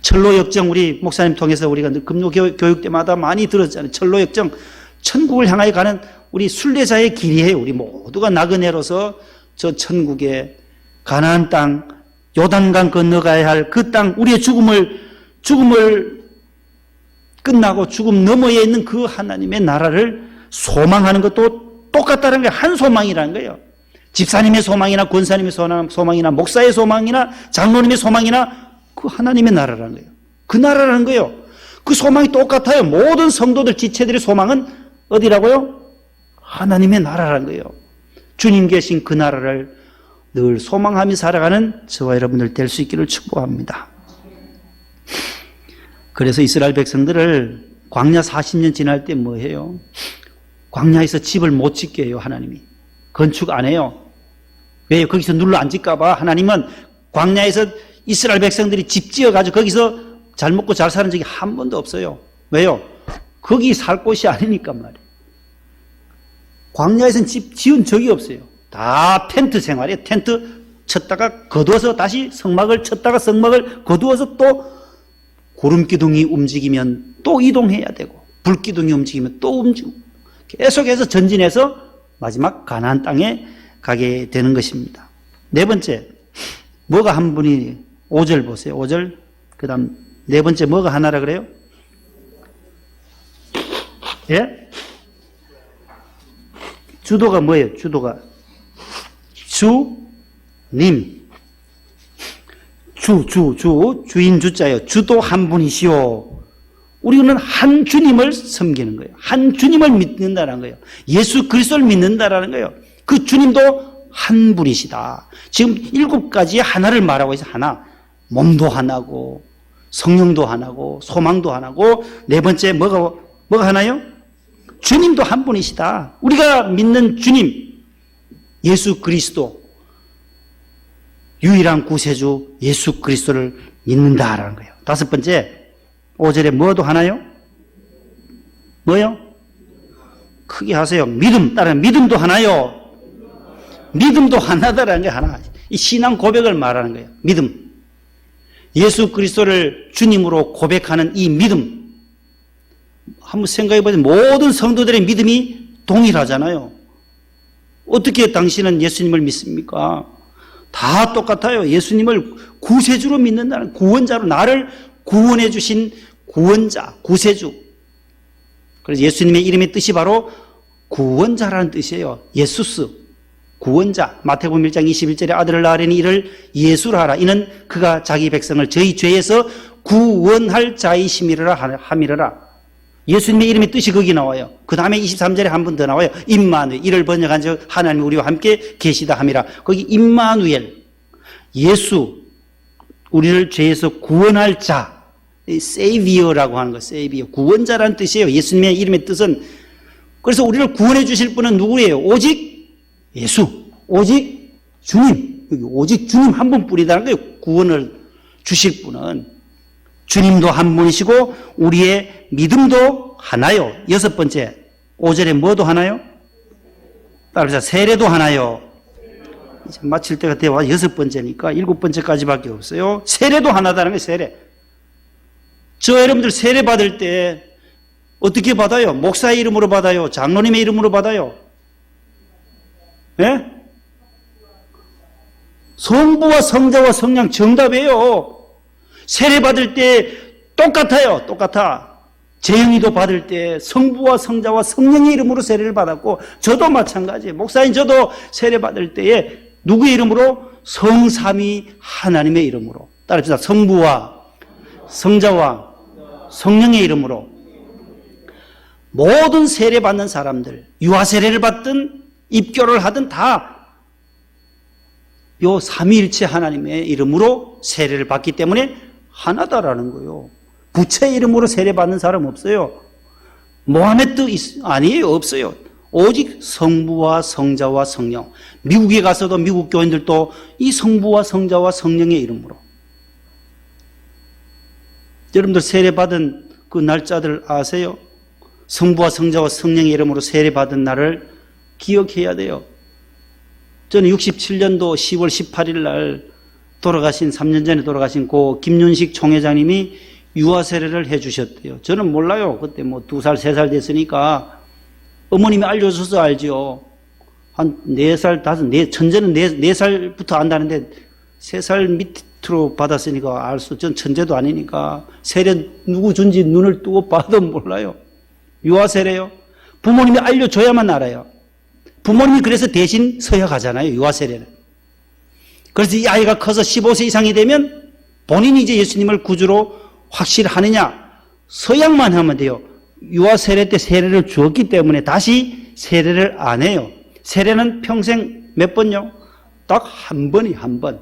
철로역정 우리 목사님 통해서 우리가 금요 교육 때마다 많이 들었잖아요. 철로역정 천국을 향하여 가는 우리 순례자의 길이에요. 우리 모두가 나그네로서 저 천국의 가나안 땅 요단강 건너가야 할 그 땅, 우리의 죽음을 끝나고 죽음 너머에 있는 그 하나님의 나라를 소망하는 것도 똑같다는 거예요. 한 소망이라는 거예요. 집사님의 소망이나 권사님의 소망이나 목사의 소망이나 장로님의 소망이나 그 하나님의 나라라는 거예요. 그 나라라는 거예요. 그 소망이 똑같아요. 모든 성도들, 지체들의 소망은 어디라고요? 하나님의 나라라는 거예요. 주님 계신 그 나라를 늘 소망하며 살아가는 저와 여러분들 될 수 있기를 축복합니다. 그래서 이스라엘 백성들을 광야 40년 지날 때 뭐 해요? 광야에서 집을 못 짓게 해요, 하나님이. 건축 안 해요. 왜요? 거기서 눌러 앉을까 봐 하나님은 광야에서 이스라엘 백성들이 집 지어가지고 거기서 잘 먹고 잘 사는 적이 한 번도 없어요. 왜요? 거기 살 곳이 아니니까 말이에요. 광야에서는 집 지은 적이 없어요. 다 텐트 생활이에요. 텐트 쳤다가 거두어서 다시 성막을 쳤다가 성막을 거두어서 또 구름기둥이 움직이면 또 이동해야 되고 불기둥이 움직이면 또 움직이고 계속해서 전진해서 마지막 가나안 땅에 가게 되는 것입니다. 네 번째, 뭐가 한 분이 5절 보세요. 5절. 그 다음 네 번째 뭐가 하나라 그래요? 예? 주도가 뭐예요? 주도가 주님, 주인 주자요. 주도 한 분이시오. 우리는 한 주님을 섬기는 거예요. 한 주님을 믿는다는 거예요. 예수 그리스도를 믿는다라는 거예요. 그 주님도 한 분이시다. 지금 7가지의 하나를 말하고 있어요. 하나. 몸도 하나고, 성령도 하나고, 소망도 하나고, 네 번째 뭐가 하나요? 주님도 한 분이시다. 우리가 믿는 주님, 예수 그리스도, 유일한 구세주 예수 그리스도를 믿는다라는 거예요. 다섯 번째, 5절에 뭐도 하나요? 뭐요? 크게 하세요. 믿음, 따라 믿음도 하나요? 믿음도 하나다라는 게 하나. 이 신앙 고백을 말하는 거예요. 믿음. 예수 그리스도를 주님으로 고백하는 이 믿음. 한번 생각해 보세요. 모든 성도들의 믿음이 동일하잖아요. 어떻게 당신은 예수님을 믿습니까? 다 똑같아요. 예수님을 구세주로 믿는다는, 구원자로 나를 구원해 주신 구원자, 구세주. 그래서 예수님의 이름의 뜻이 바로 구원자라는 뜻이에요. 예수스, 구원자. 마태복음 1장 21절에 아들을 낳으려니 이를 예수라 하라. 이는 그가 자기 백성을 저희 죄에서 구원할 자이심이라 함이라. 예수님의 이름의 뜻이 거기 나와요. 그 다음에 23절에 한 번 더 나와요. 임마누엘. 이를 번역한 즉 하나님 우리와 함께 계시다 함이라. 거기 임마누엘. 예수. 우리를 죄에서 구원할 자. 세이비어라고 하는 거. 세이비어. 구원자라는 뜻이에요. 예수님의 이름의 뜻은 그래서 우리를 구원해 주실 분은 누구예요? 오직 예수, 오직 주님. 여기 오직 주님 한 분뿐이라는 거예요. 구원을 주실 분은. 주님도 한 분이시고 우리의 믿음도 하나요. 6번째, 5절에 뭐도 하나요? 따라서 세례도 하나요. 이제 마칠 때가 되어 6번째니까 7번째까지밖에 없어요. 세례도 하나다는 거예요. 세례. 저 여러분들 세례 받을 때 어떻게 받아요? 목사의 이름으로 받아요? 장로님의 이름으로 받아요? 예? 성부와 성자와 성령 정답이에요. 세례 받을 때 똑같아요. 똑같아. 재영이도 받을 때 성부와 성자와 성령의 이름으로 세례를 받았고 저도 마찬가지예요. 목사님 저도 세례 받을 때에 누구의 이름으로? 성삼위 하나님의 이름으로. 따라합시다. 성부와 성자와 성령의 이름으로. 모든 세례 받는 사람들, 유아 세례를 받든 입교를 하든 다 요 삼위일체 하나님의 이름으로 세례를 받기 때문에 하나다라는 거예요. 부처의 이름으로 세례 받는 사람 없어요. 모하메드 아니에요. 없어요. 오직 성부와 성자와 성령. 미국에 가서도 미국 교인들도 이 성부와 성자와 성령의 이름으로. 여러분들 세례 받은 그 날짜들 아세요? 성부와 성자와 성령의 이름으로 세례 받은 날을 기억해야 돼요. 저는 67년도 10월 18일 날 돌아가신 3년 전에 돌아가신 고 김윤식 총회장님이 유아 세례를 해 주셨대요. 저는 몰라요. 그때 뭐 2살, 3살 됐으니까 어머님이 알려줘서 알죠. 한 4살, 5, 천재는 4살부터 안다는데 3살 밑으로 받았으니까 전 천재도 아니니까 세례 누구 준지 눈을 뜨고 봐도 몰라요. 유아 세례요. 부모님이 알려줘야만 알아요. 부모님이 그래서 대신 서약하잖아요. 유아 세례는. 그래서 이 아이가 커서 15세 이상이 되면 본인이 이제 예수님을 구주로 확실하느냐 서약만 하면 돼요. 유아 세례 때 세례를 주었기 때문에 다시 세례를 안 해요. 세례는 평생 몇 번요? 딱 한 번이 한 번.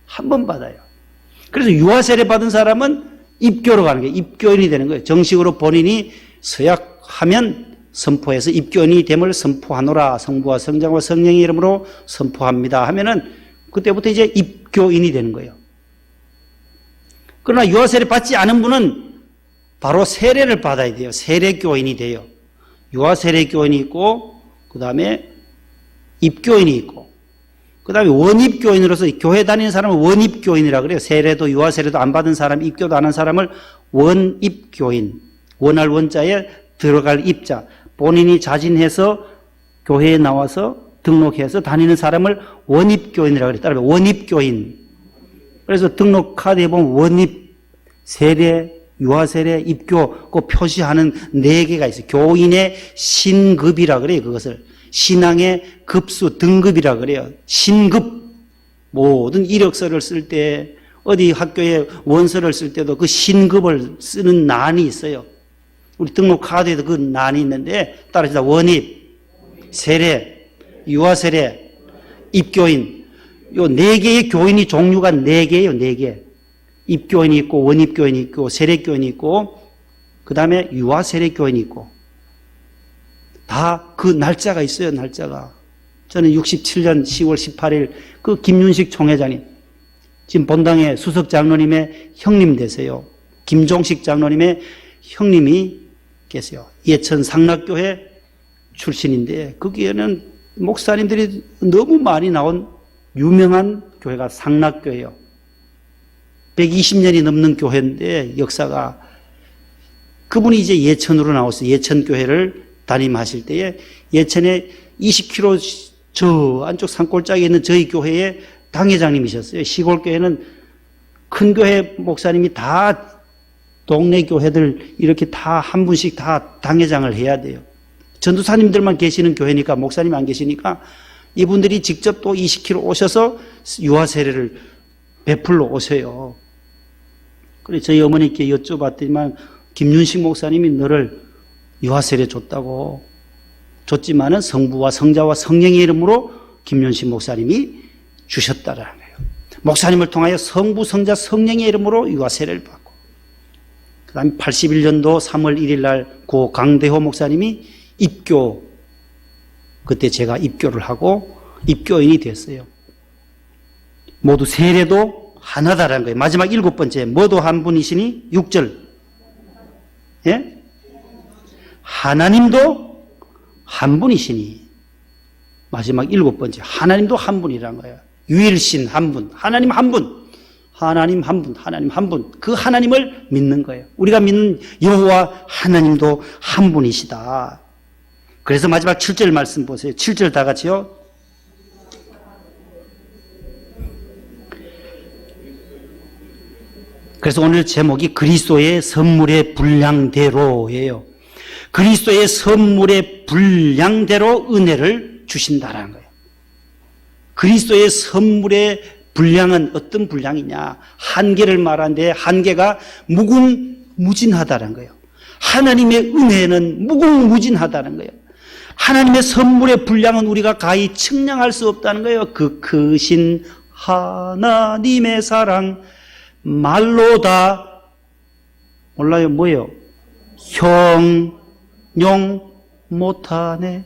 한 번 받아요. 그래서 유아 세례 받은 사람은 입교로 가는 거예요. 입교인이 되는 거예요. 정식으로 본인이 서약하면 선포해서 입교인이 됨을 선포하노라. 성부와 성자와 성령의 이름으로 선포합니다 하면은 그때부터 이제 입교인이 되는 거예요. 그러나 유아 세례 받지 않은 분은 바로 세례를 받아야 돼요. 세례교인이 돼요. 유아 세례교인이 있고 그 다음에 입교인이 있고 그 다음에 원입교인으로서 교회 다니는 사람은 원입교인이라고 그래요. 세례도 유아 세례도 안 받은 사람, 입교도 안 한 사람을 원입교인, 원할 원자에 들어갈 입자, 본인이 자진해서 교회에 나와서 등록해서 다니는 사람을 원입교인이라고 그래요. 따라서 원입교인. 그래서 등록 카드에 보면 원입, 세례, 유아세례, 입교 그 표시하는 4개가 있어요. 교인의 신급이라 그래요. 그것을 신앙의 급수, 등급이라 그래요. 신급. 모든 이력서를 쓸 때 어디 학교에 원서를 쓸 때도 그 신급을 쓰는 난이 있어요. 우리 등록 카드에도 그 난이 있는데 따라서 원입, 세례, 유아세례, 입교인 요 4개의 교인이 종류가 4개예요. 4개. 입교인이 있고 원입교인이 있고 세례교인이 있고 그 다음에 유아세례교인이 있고 다 그 날짜가 있어요. 날짜가. 저는 67년 10월 18일 그 김윤식 총회장님 지금 본당의 수석 장로님의 형님 되세요. 김종식 장로님의 형님이 계세요. 예천 상락교회 출신인데 거기에는 목사님들이 너무 많이 나온 유명한 교회가 상락교회예요. 120년이 넘는 교회인데 역사가 그분이 이제 예천으로 나왔어요. 예천교회를 담임하실 때에 예천에 20km 저 안쪽 산골짜기에 있는 저희 교회의 당회장님이셨어요. 시골교회는 큰 교회 목사님이 다 동네 교회들 이렇게 다 한 분씩 다 당회장을 해야 돼요. 전도사님들만 계시는 교회니까 목사님 안 계시니까 이분들이 직접 또 20km 오셔서 유아 세례를 베풀러 오세요. 그래 저희 어머니께 여쭤봤더니만 김윤식 목사님이 너를 유아 세례 줬다고 줬지만은 성부와 성자와 성령의 이름으로 김윤식 목사님이 주셨다라는 거예요. 목사님을 통하여 성부, 성자, 성령의 이름으로 유아 세례를 받고 그 다음에 81년도 3월 1일 날 고 강대호 목사님이 입교, 그때 제가 입교를 하고 입교인이 됐어요. 모두 세례도 하나다라는 거예요. 마지막 7번째, 뭐도 한 분이시니? 6절. 예? 하나님도 한 분이시니. 마지막 7번째, 하나님도 한 분이라는 거예요. 유일신 한 분, 하나님 한 분, 하나님 한 분, 하나님 한 분. 그 하나님을 믿는 거예요. 우리가 믿는 여호와 하나님도 한 분이시다. 그래서 마지막 7절 말씀 보세요. 7절 다 같이요. 그래서 오늘 제목이 그리스도의 선물의 분량대로예요. 그리스도의 선물의 분량대로 은혜를 주신다라는 거예요. 그리스도의 선물의 분량은 어떤 분량이냐? 한계를 말하는데 한계가 무궁무진하다는 거예요. 하나님의 은혜는 무궁무진하다는 거예요. 하나님의 선물의 분량은 우리가 가히 측량할 수 없다는 거예요. 그 크신 하나님의 사랑 말로 다 몰라요. 뭐예요? 형용 못하네.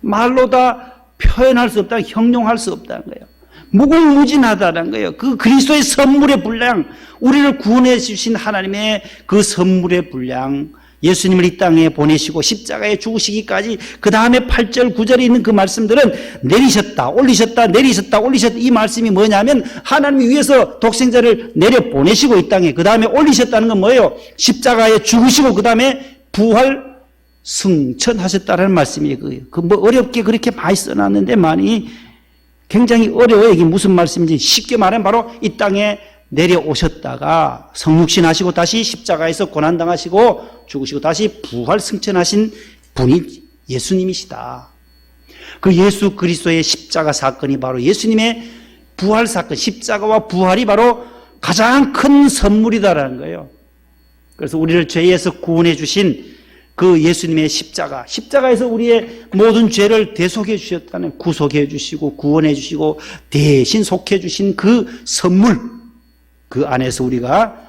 말로 다 표현할 수 없다. 형용할 수 없다는 거예요. 무궁무진하다는 거예요. 그 그리스도의 선물의 분량, 우리를 구원해 주신 하나님의 그 선물의 분량, 예수님을 이 땅에 보내시고 십자가에 죽으시기까지 그 다음에 8절 9절에 있는 그 말씀들은 내리셨다 올리셨다 내리셨다 올리셨다. 이 말씀이 뭐냐면 하나님이 위에서 독생자를 내려 보내시고 이 땅에 그 다음에 올리셨다는 건 뭐예요? 십자가에 죽으시고 그 다음에 부활 승천하셨다는 말씀이에요. 그 뭐 어렵게 그렇게 많이 써놨는데 많이 굉장히 어려워요. 이게 무슨 말씀인지. 쉽게 말하면 바로 이 땅에 내려오셨다가 성육신 하시고 다시 십자가에서 고난당하시고 죽으시고 다시 부활 승천하신 분이 예수님이시다. 그 예수 그리스도의 십자가 사건이 바로 예수님의 부활 사건, 십자가와 부활이 바로 가장 큰 선물이다라는 거예요. 그래서 우리를 죄에서 구원해 주신 그 예수님의 십자가에서 우리의 모든 죄를 대속해 주셨다는, 구속해 주시고 구원해 주시고 대신 속해 주신 그 선물, 그 안에서 우리가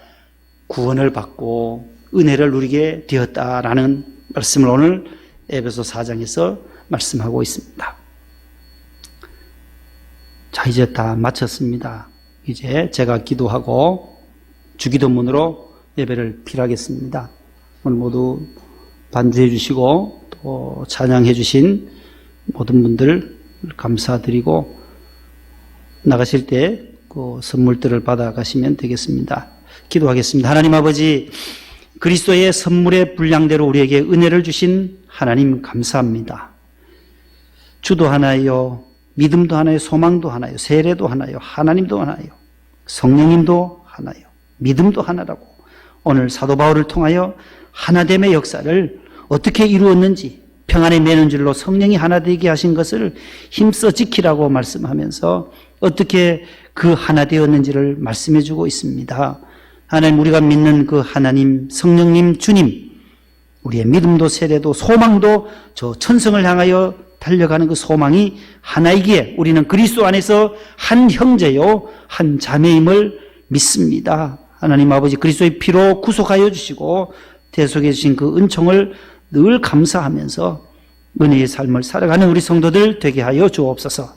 구원을 받고 은혜를 누리게 되었다라는 말씀을 오늘 에베소 4장에서 말씀하고 있습니다. 자, 이제 다 마쳤습니다. 이제 제가 기도하고 주기도문으로 예배를 필하겠습니다. 오늘 모두 반주해 주시고 또 찬양해 주신 모든 분들 감사드리고 나가실 때 그 선물들을 받아 가시면 되겠습니다. 기도하겠습니다. 하나님 아버지, 그리스도의 선물의 분량대로 우리에게 은혜를 주신 하나님 감사합니다. 주도 하나요, 믿음도 하나요, 소망도 하나요, 세례도 하나요, 하나님도 하나요, 성령님도 하나요, 믿음도 하나라고 오늘 사도 바울을 통하여 하나됨의 역사를 어떻게 이루었는지, 평안의 매는줄로 성령이 하나 되게 하신 것을 힘써 지키라고 말씀하면서 어떻게 그 하나 되었는지를 말씀해 주고 있습니다. 하나님, 우리가 믿는 그 하나님, 성령님, 주님, 우리의 믿음도 세례도 소망도 저 천성을 향하여 달려가는 그 소망이 하나이기에 우리는 그리스도 안에서 한 형제요 한 자매임을 믿습니다. 하나님 아버지, 그리스도의 피로 구속하여 주시고 대속해 주신 그 은총을 늘 감사하면서 은혜의 삶을 살아가는 우리 성도들 되게 하여 주옵소서.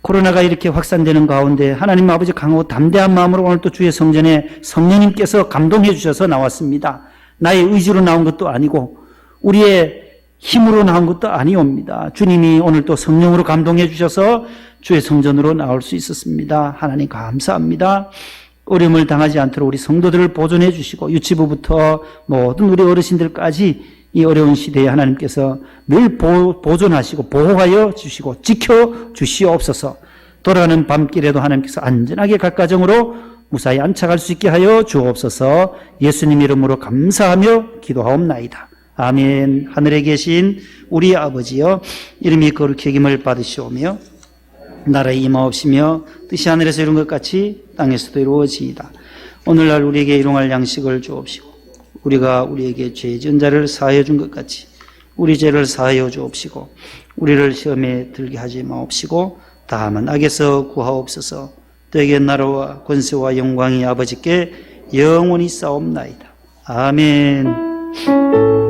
코로나가 이렇게 확산되는 가운데 하나님 아버지 강하고 담대한 마음으로 오늘 또 주의 성전에 성령님께서 감동해 주셔서 나왔습니다. 나의 의지로 나온 것도 아니고 우리의 힘으로 나온 것도 아니옵니다. 주님이 오늘 또 성령으로 감동해 주셔서 주의 성전으로 나올 수 있었습니다. 하나님 감사합니다. 어려움을 당하지 않도록 우리 성도들을 보존해 주시고 유치부부터 모든 우리 어르신들까지 이 어려운 시대에 하나님께서 늘 보존하시고 보호하여 주시고 지켜 주시옵소서. 돌아가는 밤길에도 하나님께서 안전하게 각 가정으로 무사히 안착할 수 있게 하여 주옵소서. 예수님 이름으로 감사하며 기도하옵나이다. 아멘. 하늘에 계신 우리 아버지여, 이름이 거룩히 여김을 받으시오며 나라의 임하옵시며 뜻이 하늘에서 이룬 것 같이 땅에서도 이루어지이다. 오늘날 우리에게 일용할 양식을 주옵시고 우리가 우리에게 죄 지은 자를 사하여 준 것 같이 우리 죄를 사하여 주옵시고 우리를 시험에 들게 하지 마옵시고 다만 악에서 구하옵소서. 너에게 나라와 권세와 영광이 아버지께 영원히 싸움나이다. 아멘.